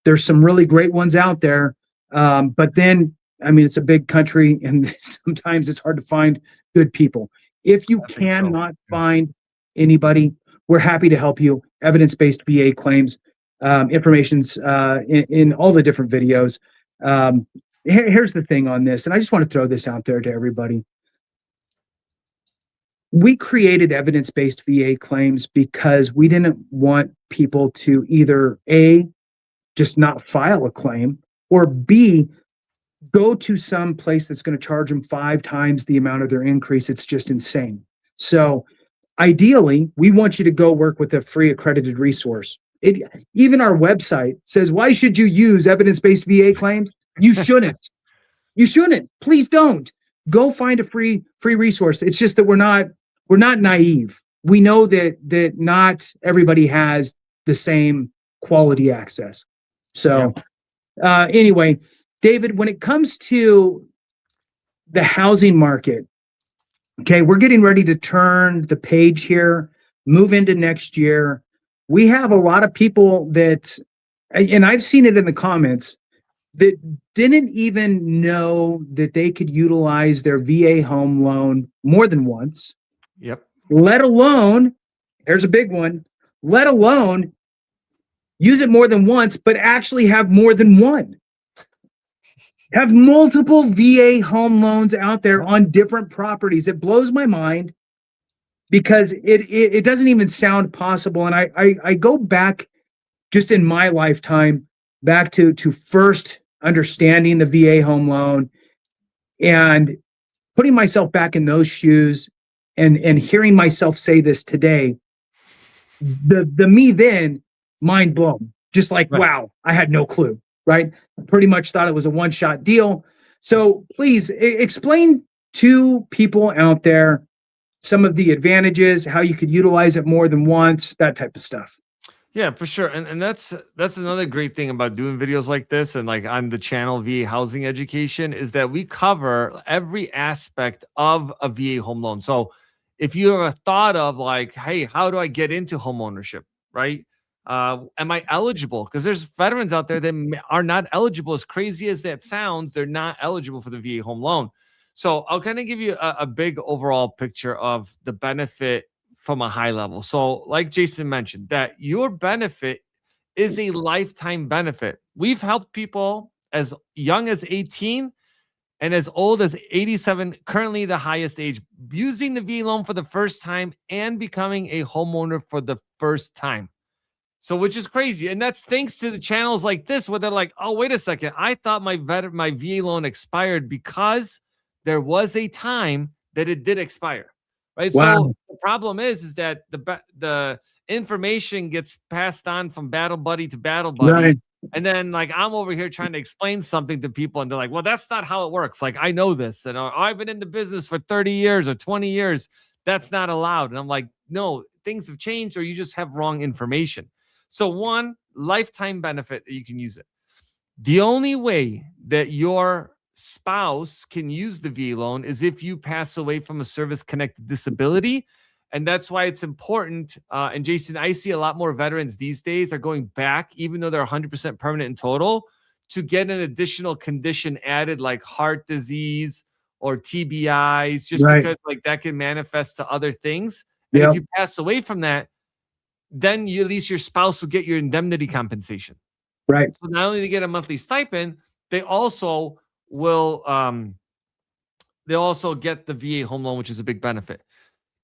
[SPEAKER 1] There's some really great ones out there, but then, I mean, it's a big country and sometimes it's hard to find good people. If you cannot find anybody, we're happy to help you. Evidence-based VA claims. Information's in all the different videos. Here's the thing on this, and I just want to throw this out there to everybody. We created evidence-based VA claims because we didn't want people to either A, just not file a claim, or B, go to some place that's going to charge them 5 times the amount of their increase. It's just insane. So Ideally, we want you to go work with a free accredited resource. Even our website says, why should you use evidence-based VA claims? You shouldn't. You shouldn't. Please don't. Go find a free resource. It's just that we're not naive. We know that not everybody has the same quality access. So anyway, David, when it comes to the housing market, okay, we're getting ready to turn the page here, move into next year. We have a lot of people that, and I've seen it in the comments, that didn't even know that they could utilize their VA home loan more than once.
[SPEAKER 2] Yep.
[SPEAKER 1] Let alone, here's a big one, let alone use it more than once, but actually have more than one. Have multiple VA home loans out there on different properties. It blows my mind because it doesn't even sound possible. And I go back just in my lifetime back to first understanding the VA home loan and putting myself back in those shoes and hearing myself say this today. The me then, mind blown, just like,
[SPEAKER 2] right.
[SPEAKER 1] Wow, I had no clue, right? I pretty much thought it was a one-shot deal. So please explain to people out there some of the advantages, how you could utilize it more than once, that type of stuff.
[SPEAKER 2] Yeah, for sure. And that's another great thing about doing videos like this and like on the channel VA Housing Education is that we cover every aspect of a VA home loan. So if you have a thought of like, hey, how do I get into home ownership, right? Am I eligible? Because there's veterans out there that are not eligible. As crazy as that sounds, they're not eligible for the VA home loan. So I'll kind of give you a big overall picture of the benefit from a high level. So like Jason mentioned, that your benefit is a lifetime benefit. We've helped people as young as 18 and as old as 87, currently the highest age, using the VA loan for the first time and becoming a homeowner for the first time. So, which is crazy. And that's thanks to the channels like this, where they're like, oh, wait a second. I thought my VA loan expired because there was a time that it did expire. Right.
[SPEAKER 1] Wow.
[SPEAKER 2] So the problem is that the information gets passed on from battle buddy to battle buddy.
[SPEAKER 1] Right.
[SPEAKER 2] And then like I'm over here trying to explain something to people and they're like, well, that's not how it works. Like I know this. And I've been in the business for 30 years or 20 years. That's not allowed. And I'm like, no, things have changed or you just have wrong information. So one, lifetime benefit that you can use it. The only way that your spouse can use the VA loan is if you pass away from a service-connected disability. And that's why it's important. And Jason, I see a lot more veterans these days are going back, even though they're 100% permanent in total, to get an additional condition added like heart disease or TBIs, just because like that can manifest to other things. And if you pass away from that, then at least your spouse will get your indemnity compensation.
[SPEAKER 1] Right.
[SPEAKER 2] So not only do they get a monthly stipend, they also will they also get the VA home loan, which is a big benefit.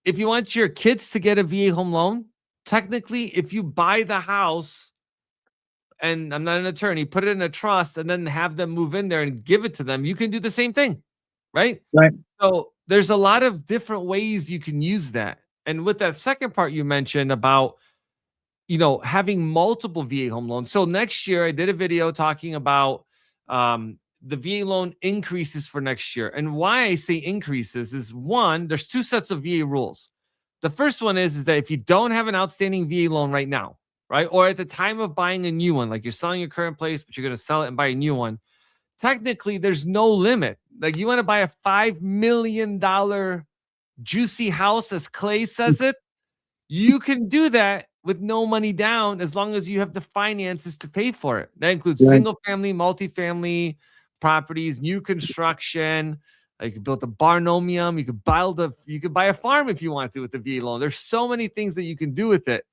[SPEAKER 2] If you want your kids to get a VA home loan, technically, if you buy the house, and I'm not an attorney, put it in a trust and then have them move in there and give it to them, you can do the same thing, right?
[SPEAKER 1] Right.
[SPEAKER 2] So there's a lot of different ways you can use that. And with that second part you mentioned about, you know, having multiple VA home loans. So next year I did a video talking about the VA loan increases for next year. And why I say increases is one, there's two sets of VA rules. The first one is that if you don't have an outstanding VA loan right now, right, or at the time of buying a new one, like you're selling your current place, but you're going to sell it and buy a new one, technically there's no limit. Like you want to buy a $5 million juicy house, as Clay says it, you can do that with no money down as long as you have the finances to pay for it. That includes single family, multifamily properties, new construction. You could build a barnomium. You could buy a farm if you want to with the VA loan. There's so many things that you can do with it.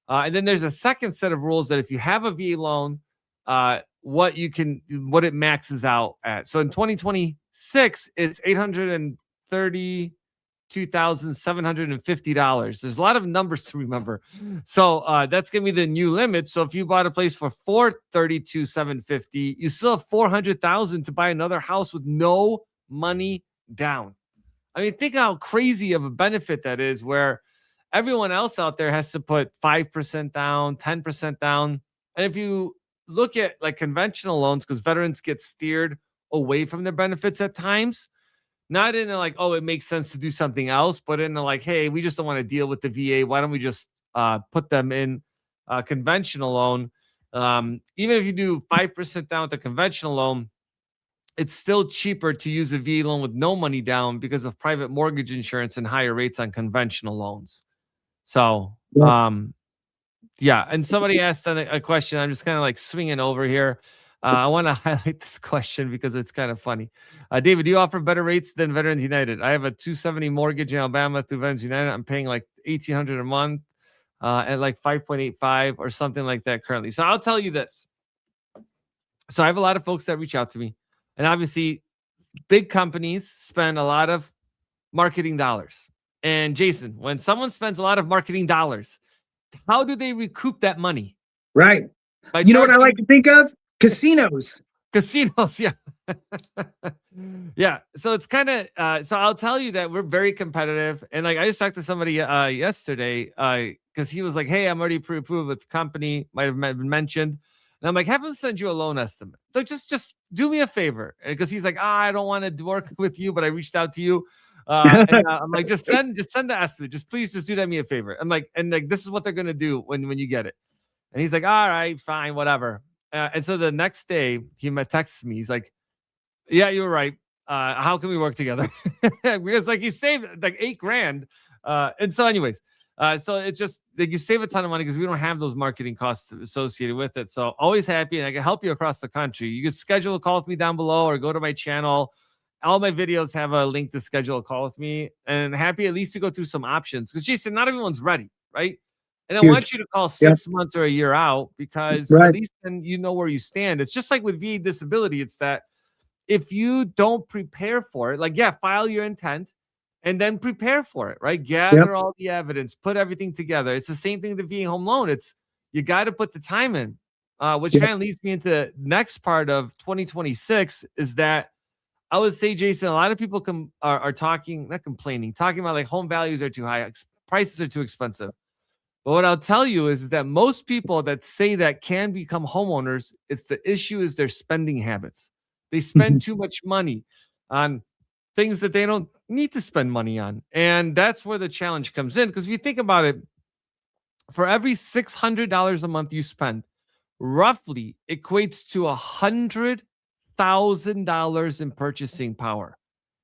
[SPEAKER 2] And then there's a second set of rules that if you have a VA loan, what it maxes out at. So in 2026, it's $832,750. There's a lot of numbers to remember. So that's gonna be the new limit. So if you bought a place for $432,750, you still have $400,000 to buy another house with no money down. I mean, think how crazy of a benefit that is, where everyone else out there has to put 5% down, 10% down. And if you look at like conventional loans, because veterans get steered away from their benefits at times, not in a like, oh, it makes sense to do something else, but in a like, hey, we just don't want to deal with the VA. Why don't we just put them in a conventional loan? Even if you do 5% down with a conventional loan, it's still cheaper to use a VA loan with no money down because of private mortgage insurance and higher rates on conventional loans. So,
[SPEAKER 1] Yeah.
[SPEAKER 2] yeah. And somebody asked a question. I'm just kind of like swinging over here. I want to highlight this question because it's kind of funny. David, do you offer better rates than Veterans United? I have a 270 mortgage in Alabama through Veterans United. I'm paying like $1,800 a month at like 5.85 or something like that currently. So I'll tell you this. So I have a lot of folks that reach out to me, and obviously big companies spend a lot of marketing dollars. And Jason, when someone spends a lot of marketing dollars, how do they recoup that money?
[SPEAKER 1] Right.
[SPEAKER 2] By
[SPEAKER 1] You know what I
[SPEAKER 2] charging
[SPEAKER 1] like to think of? Casinos.
[SPEAKER 2] casinos. Yeah. Yeah. So it's kind of, so I'll tell you that we're very competitive. And like, I just talked to somebody yesterday because he was like, hey, I'm already pre-approved with the company, might have been mentioned. And I'm like, have him send you a loan estimate. Like, just do me a favor. Because he's like, I don't want to work with you, but I reached out to you. I'm like, just send the estimate. Just do that me a favor. I'm like, and like, this is what they're gonna do when you get it. And he's like, all right, fine, whatever. And so the next day he texts me. He's like, yeah, you're right. How can we work together? Because like you saved like $8,000. And so anyways, so it's just like you save a ton of money because we don't have those marketing costs associated with it. So always happy, and I can help you across the country. You can schedule a call with me down below or go to my channel. All my videos have a link to schedule a call with me, and happy at least to go through some options because Jason, not everyone's ready, right? And I
[SPEAKER 1] Huge.
[SPEAKER 2] want you to call 6 months or a year out because
[SPEAKER 1] Right.
[SPEAKER 2] at least then you know where you stand. It's just like with VA disability. It's that if you don't prepare for it, like, yeah, file your intent and then prepare for it, right? Gather all the evidence, put everything together. It's the same thing with the VA home loan. It's you got to put the time in, which kind of leads me into the next part of 2026 is that I would say, Jason, a lot of people are talking, not complaining, talking about like home values are too high, prices are too expensive. But what I'll tell you is that most people that say that can become homeowners, it's the issue is their spending habits. They spend too much money on things that they don't need to spend money on. And that's where the challenge comes in. Because if you think about it, for every $600 a month you spend, roughly equates to $100,000 in purchasing power.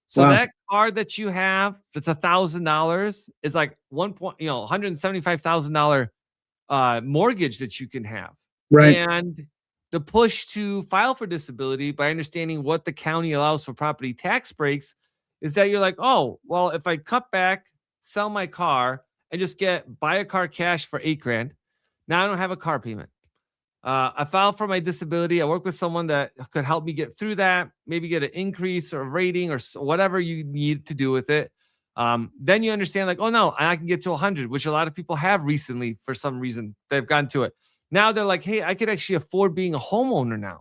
[SPEAKER 2] So that car that you have, that's $1,000, is like $175,000 mortgage that you can have.
[SPEAKER 1] Right.
[SPEAKER 2] And the push to file for disability by understanding what the county allows for property tax breaks is that you're like, oh, well, if I cut back, sell my car, and just buy a car cash for $8,000, now I don't have a car payment. I filed for my disability. I work with someone that could help me get through that, maybe get an increase or rating or whatever you need to do with it. Then you understand like, oh no, I can get to 100, which a lot of people have recently for some reason. They've gotten to it. Now they're like, hey, I could actually afford being a homeowner now,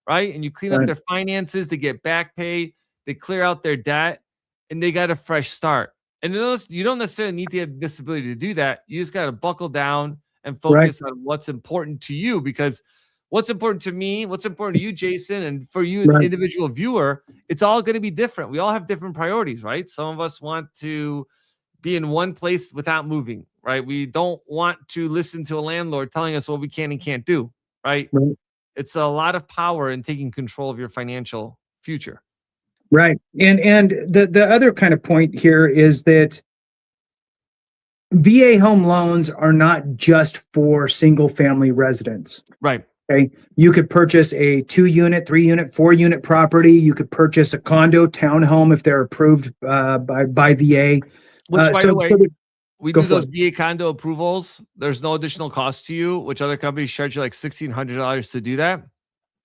[SPEAKER 2] right? And you clean up their finances, they get back pay, they clear out their debt, and they got a fresh start. And you don't necessarily need to have disability to do that. You just got to buckle down and focus on what's important to you, because what's important to me, what's important to you, Jason, and for you, the individual viewer, it's all going to be different. We all have different priorities, right? Some of us want to be in one place without moving, right? We don't want to listen to a landlord telling us what we can and can't do, right? It's a lot of power in taking control of your financial future.
[SPEAKER 1] Right. And the other kind of point here is that VA home loans are not just for single family residents.
[SPEAKER 2] Right.
[SPEAKER 1] Okay. You could purchase a 2-unit, 3-unit, 4-unit property. You could purchase a condo, townhome if they're approved by VA.
[SPEAKER 2] Which, by the way, we do those VA condo approvals. There's no additional cost to you, which other companies charge you like $1,600 to do that.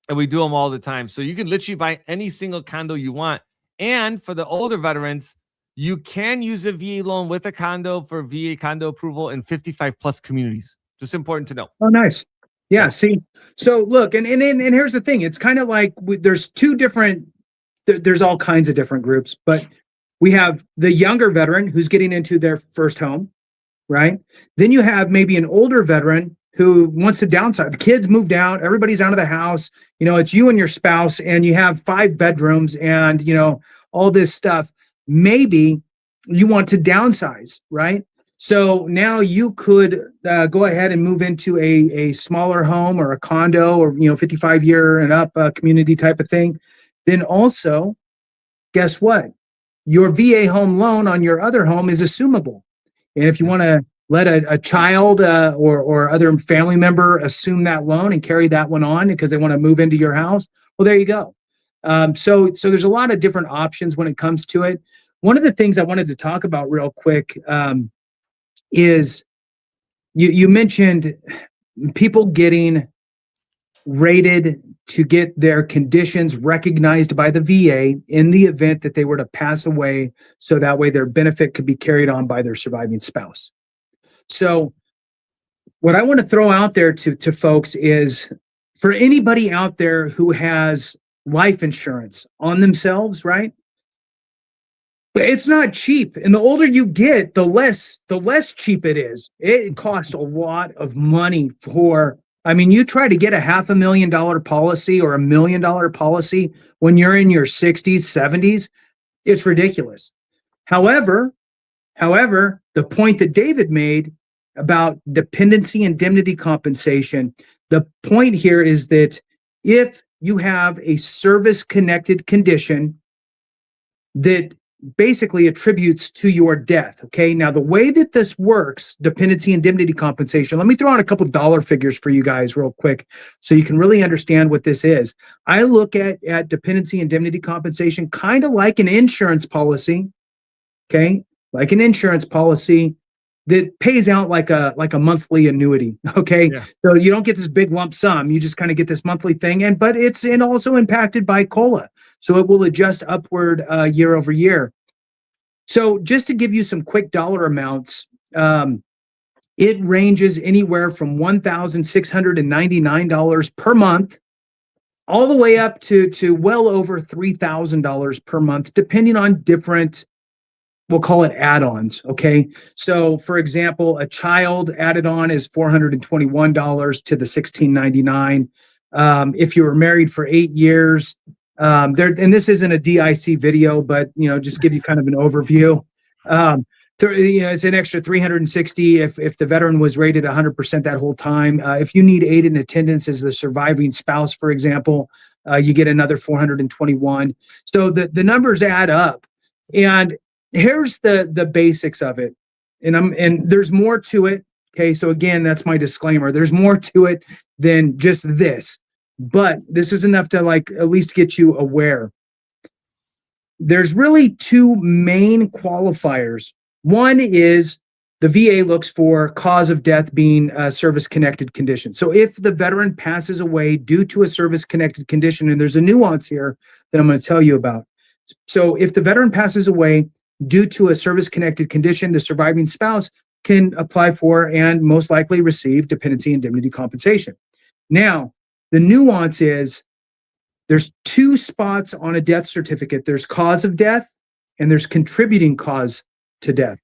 [SPEAKER 2] And we do them all the time. So you can literally buy any single condo you want. And for the older veterans, you can use a VA loan with a condo for VA condo approval in 55 plus communities. Just important to know.
[SPEAKER 1] Oh, nice. Yeah. See, so look, and here's the thing. It's kind of like there's two different, there's all kinds of different groups, but we have the younger veteran who's getting into their first home. right? Then you have maybe an older veteran who wants to downsize. The kids moved out, everybody's out of the house. It's you and your spouse, and you have 5 bedrooms and, all this stuff. Maybe you want to downsize, right? So now you could go ahead and move into a smaller home or a condo or, 55-year and up community type of thing. Then also, guess what? Your VA home loan on your other home is assumable. And if you want to let a child or other family member assume that loan and carry that one on because they want to move into your house, well, there you go. So there's a lot of different options when it comes to it. One of the things I wanted to talk about real quick is you mentioned people getting rated to get their conditions recognized by the VA in the event that they were to pass away, so that way their benefit could be carried on by their surviving spouse. So what I want to throw out there to folks is, for anybody out there who has life insurance on themselves, right? It's not cheap. And the older you get, the less cheap it is. It costs a lot of money you try to get a $500,000 policy or $1 million policy when you're in your 60s, 70s, it's ridiculous. However, the point that David made about dependency indemnity compensation, the point here is that if you have a service-connected condition that basically attributes to your death. Okay. Now, the way that this works, dependency indemnity compensation, let me throw out a couple of dollar figures for you guys real quick so you can really understand what this is. I look at dependency indemnity compensation kind of like an insurance policy. Okay. Like an insurance policy that pays out like a monthly annuity. Okay. Yeah. So you don't get this big lump sum. You just kind of get this monthly thing. But it's also impacted by COLA. So it will adjust upward year over year. So just to give you some quick dollar amounts, it ranges anywhere from $1,699 per month all the way up to well over $3,000 per month, depending on different, we'll call it add-ons. Okay. So for example, a child added on is $421 to the $1,699. If you were married for 8 years, and this isn't a DIC video, but just give you kind of an overview. It's an extra $360 if the veteran was rated 100% that whole time. If you need aid in attendance as the surviving spouse, for example, you get another $421. So the numbers add up. And here's the basics of it. And there's more to it. Okay. So again, that's my disclaimer. There's more to it than just this, but this is enough to at least get you aware. There's really 2 main qualifiers. One is the VA looks for cause of death being a service-connected condition. So if the veteran passes away due to a service-connected condition, and there's a nuance here that I'm going to tell you about. So if the veteran passes away due to a service-connected condition, the surviving spouse can apply for and most likely receive dependency indemnity compensation. Now, the nuance is there's 2 spots on a death certificate. There's cause of death and there's contributing cause to death.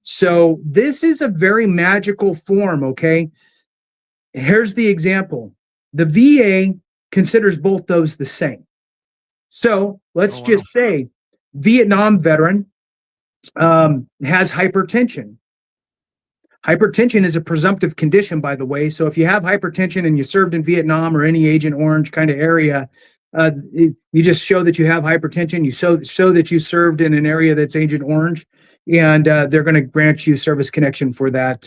[SPEAKER 1] So this is a very magical form, okay? Here's the example. The VA considers both those the same. So let's just say Vietnam veteran has hypertension. Hypertension is a presumptive condition, by the way. So if you have hypertension and you served in Vietnam or any Agent Orange kind of area, you just show that you have hypertension. You show that you served in an area that's Agent Orange, and they're going to grant you service connection for that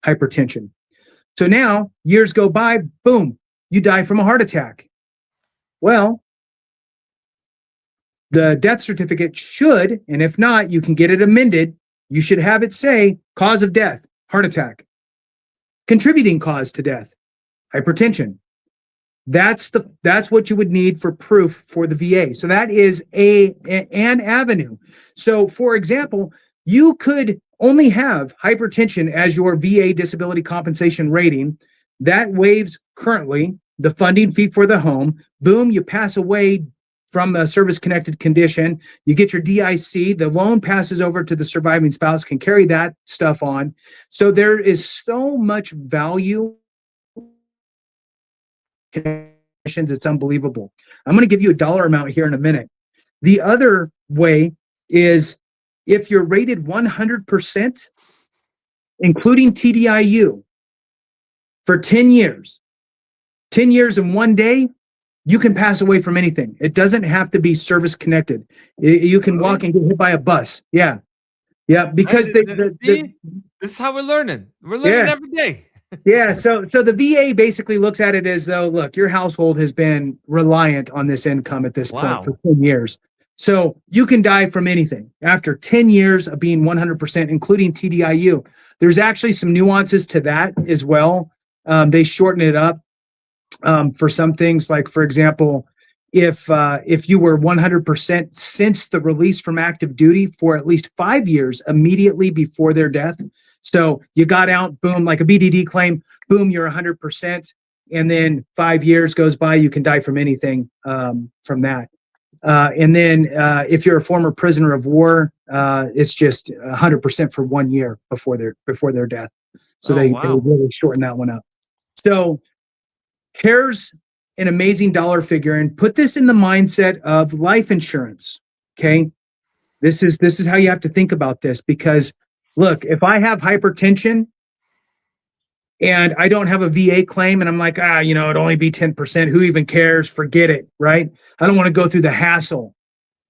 [SPEAKER 1] hypertension. So now years go by, boom, you die from a heart attack. Well, the death certificate should, and if not, you can get it amended. You should have it say cause of death, heart attack. Contributing cause to death, hypertension. That's what you would need for proof for the VA. So that is an avenue. So for example, you could only have hypertension as your VA disability compensation rating. That waives currently the funding fee for the home. Boom, you pass away from a service-connected condition. You get your DIC. The loan passes over to the surviving spouse, can carry that stuff on. So there is so much value. It's unbelievable. I'm going to give you a dollar amount here in a minute. The other way is if you're rated 100%, including TDIU, for 10 years, 10 years and 1 day, you can pass away from anything. It doesn't have to be service connected. You can walk and get hit by a bus. Yeah. Yeah. Because
[SPEAKER 2] this is how we're learning. We're learning every day.
[SPEAKER 1] Yeah. So the VA basically looks at it as though, look, your household has been reliant on this income at this point for 10 years. So you can die from anything after 10 years of being 100%, including TDIU. There's actually some nuances to that as well. They shorten it up for some things, like, for example, if you were 100% since the release from active duty for at least 5 years immediately before their death. So you got out, boom, like a BDD claim, boom, you're 100%. And then 5 years goes by, you can die from anything from that. And then if you're a former prisoner of war, it's just 100% for 1 year before their death. So they really shorten that one up. So here's an amazing dollar figure, and put this in the mindset of life insurance. Okay. This is how you have to think about this, because look, if I have hypertension and I don't have a VA claim and I'm like, it'd only be 10%. Who even cares? Forget it. Right. I don't want to go through the hassle.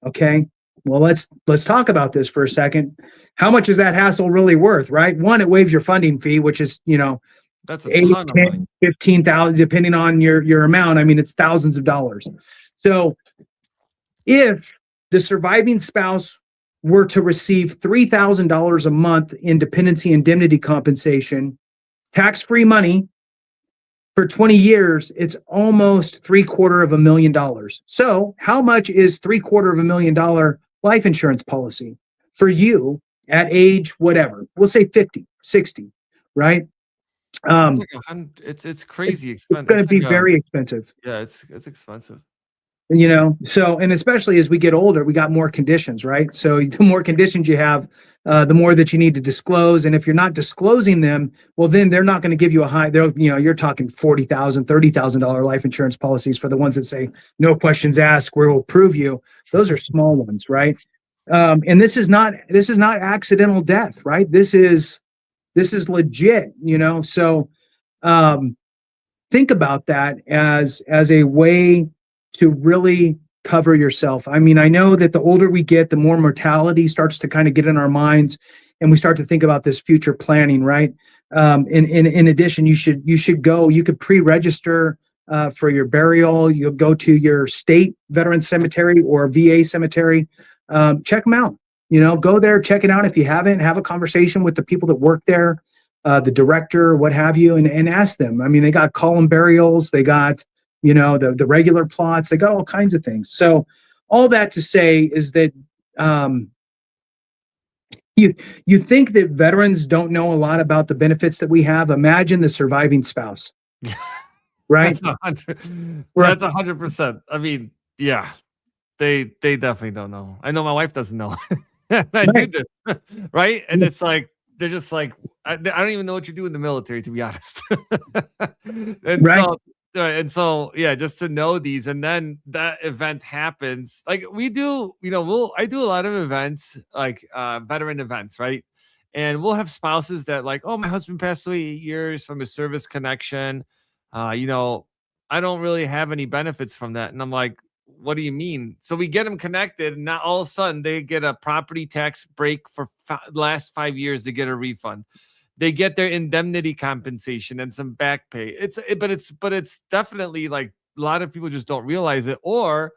[SPEAKER 1] Okay. Well, let's talk about this for a second. How much is that hassle really worth? Right. One, it waives your funding fee, which is,
[SPEAKER 2] that's a ton of money.
[SPEAKER 1] 15,000, depending on your amount. I mean, it's thousands of dollars. So if the surviving spouse were to receive $3,000 a month in dependency indemnity compensation, tax-free money for 20 years, it's almost $750,000. So how much is $750,000 life insurance policy for you at age whatever? We'll say 50, 60, right?
[SPEAKER 2] It's crazy expensive.
[SPEAKER 1] It's going to be very expensive.
[SPEAKER 2] Yeah, it's expensive.
[SPEAKER 1] So, and especially as we get older, we got more conditions, right? So the more conditions you have, the more that you need to disclose. And if you're not disclosing them, well, then they're not going to give you a high, you're talking $40,000, $30,000 life insurance policies for the ones that say, no questions asked, we will prove you. Those are small ones, right? And this is not accidental death, right? This is legit, so think about that as a way to really cover yourself. I mean, I know that the older we get, the more mortality starts to kind of get in our minds, and we start to think about this future planning, right? In addition, you could pre-register for your burial. You'll go to your state veteran cemetery or VA cemetery. Check them out. Go there, check it out. If you haven't, have a conversation with the people that work there, the director, what have you, and ask them. I mean, they got column burials, they got, the regular plots, they got all kinds of things. So all that to say is that you think that veterans don't know a lot about the benefits that we have. Imagine the surviving spouse. Right?
[SPEAKER 2] That's 100%. I mean, yeah, they definitely don't know. I know my wife doesn't know. I do this, right? And it's like, they're just like, I don't even know what you do in the military, to be honest. And so, yeah, just to know these, and then that event happens. Like we do, I do a lot of events, like veteran events, right? And we'll have spouses that like, oh, my husband passed away 8 years from his service connection. I don't really have any benefits from that. And I'm like, what do you mean? So we get them connected, and now all of a sudden they get a property tax break for last 5 years to get a refund. They get their indemnity compensation and some back pay. But it's definitely like a lot of people just don't realize it, or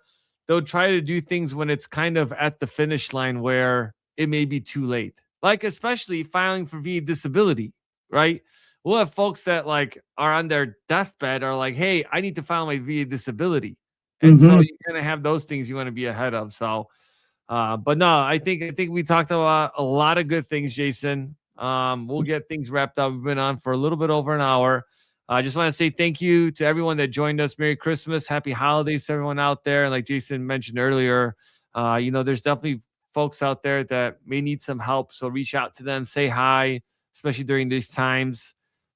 [SPEAKER 2] they'll try to do things when it's kind of at the finish line where it may be too late. Like especially filing for VA disability, right? We'll have folks that like are on their deathbed are like, hey, I need to file my VA disability. And so you kind of have those things you want to be ahead of. So, but no, I think we talked about a lot of good things, Jason. We'll get things wrapped up. We've been on for a little bit over an hour. I just want to say thank you to everyone that joined us. Merry Christmas, happy holidays to everyone out there. And like Jason mentioned earlier, there's definitely folks out there that may need some help. So reach out to them, say hi, especially during these times.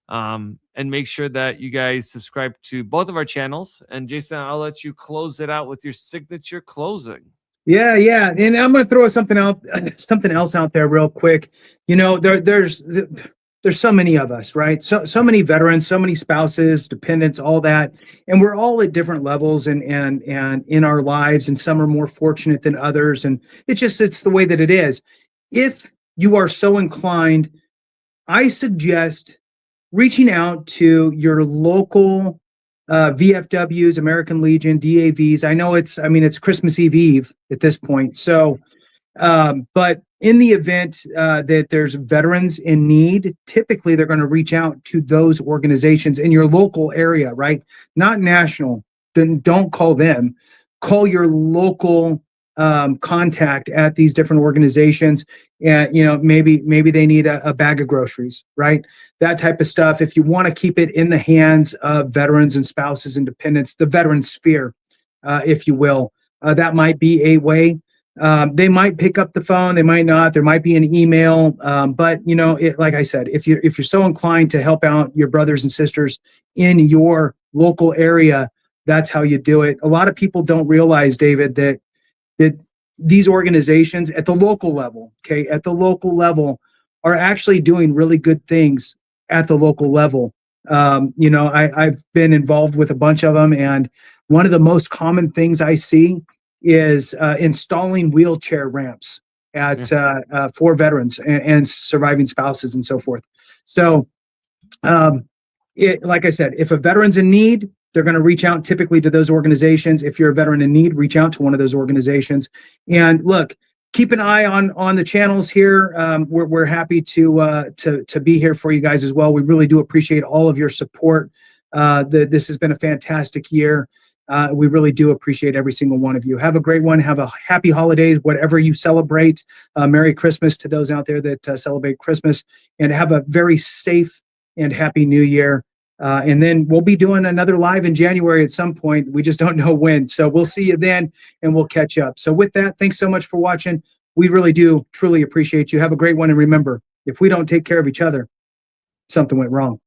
[SPEAKER 2] And make sure that you guys subscribe to both of our channels. And Jason, I'll let you close it out with your signature closing.
[SPEAKER 1] Yeah, yeah, and I'm going to throw something else out there real quick. There's so many of us, right? So many veterans, so many spouses, dependents, all that, and we're all at different levels and in our lives, and some are more fortunate than others, and it's the way that it is. If you are so inclined, I suggest reaching out to your local VFWs, American Legion, DAVs. I know it's Christmas Eve at this point. So, but in the event that there's veterans in need, typically they're going to reach out to those organizations in your local area, right? Not national. Then don't call them. Call your local contact at these different organizations. And maybe they need a bag of groceries, right? That type of stuff. If you want to keep it in the hands of veterans and spouses and dependents, the veteran sphere, if you will, that might be a way. They might pick up the phone, they might not. There might be an email, but like I said, if you're so inclined to help out your brothers and sisters in your local area, that's how you do it. A lot of people don't realize, David, that these organizations at the local level, are actually doing really good things at the local level. I've been involved with a bunch of them, and one of the most common things I see is installing wheelchair ramps at for veterans and surviving spouses and so forth. So, like I said, if a veteran's in need, they're going to reach out typically to those organizations. If you're a veteran in need, reach out to one of those organizations. And look, keep an eye on the channels here. We're happy to be here for you guys as well. We really do appreciate all of your support. This has been a fantastic year. We really do appreciate every single one of you. Have a great one. Have a happy holidays, whatever you celebrate. Merry Christmas to those out there that celebrate Christmas, and have a very safe and happy new year. And then we'll be doing another live in January at some point. We just don't know when. So we'll see you then, and we'll catch up. So with that, thanks so much for watching. We really do truly appreciate you. Have a great one. And remember, if we don't take care of each other, something went wrong.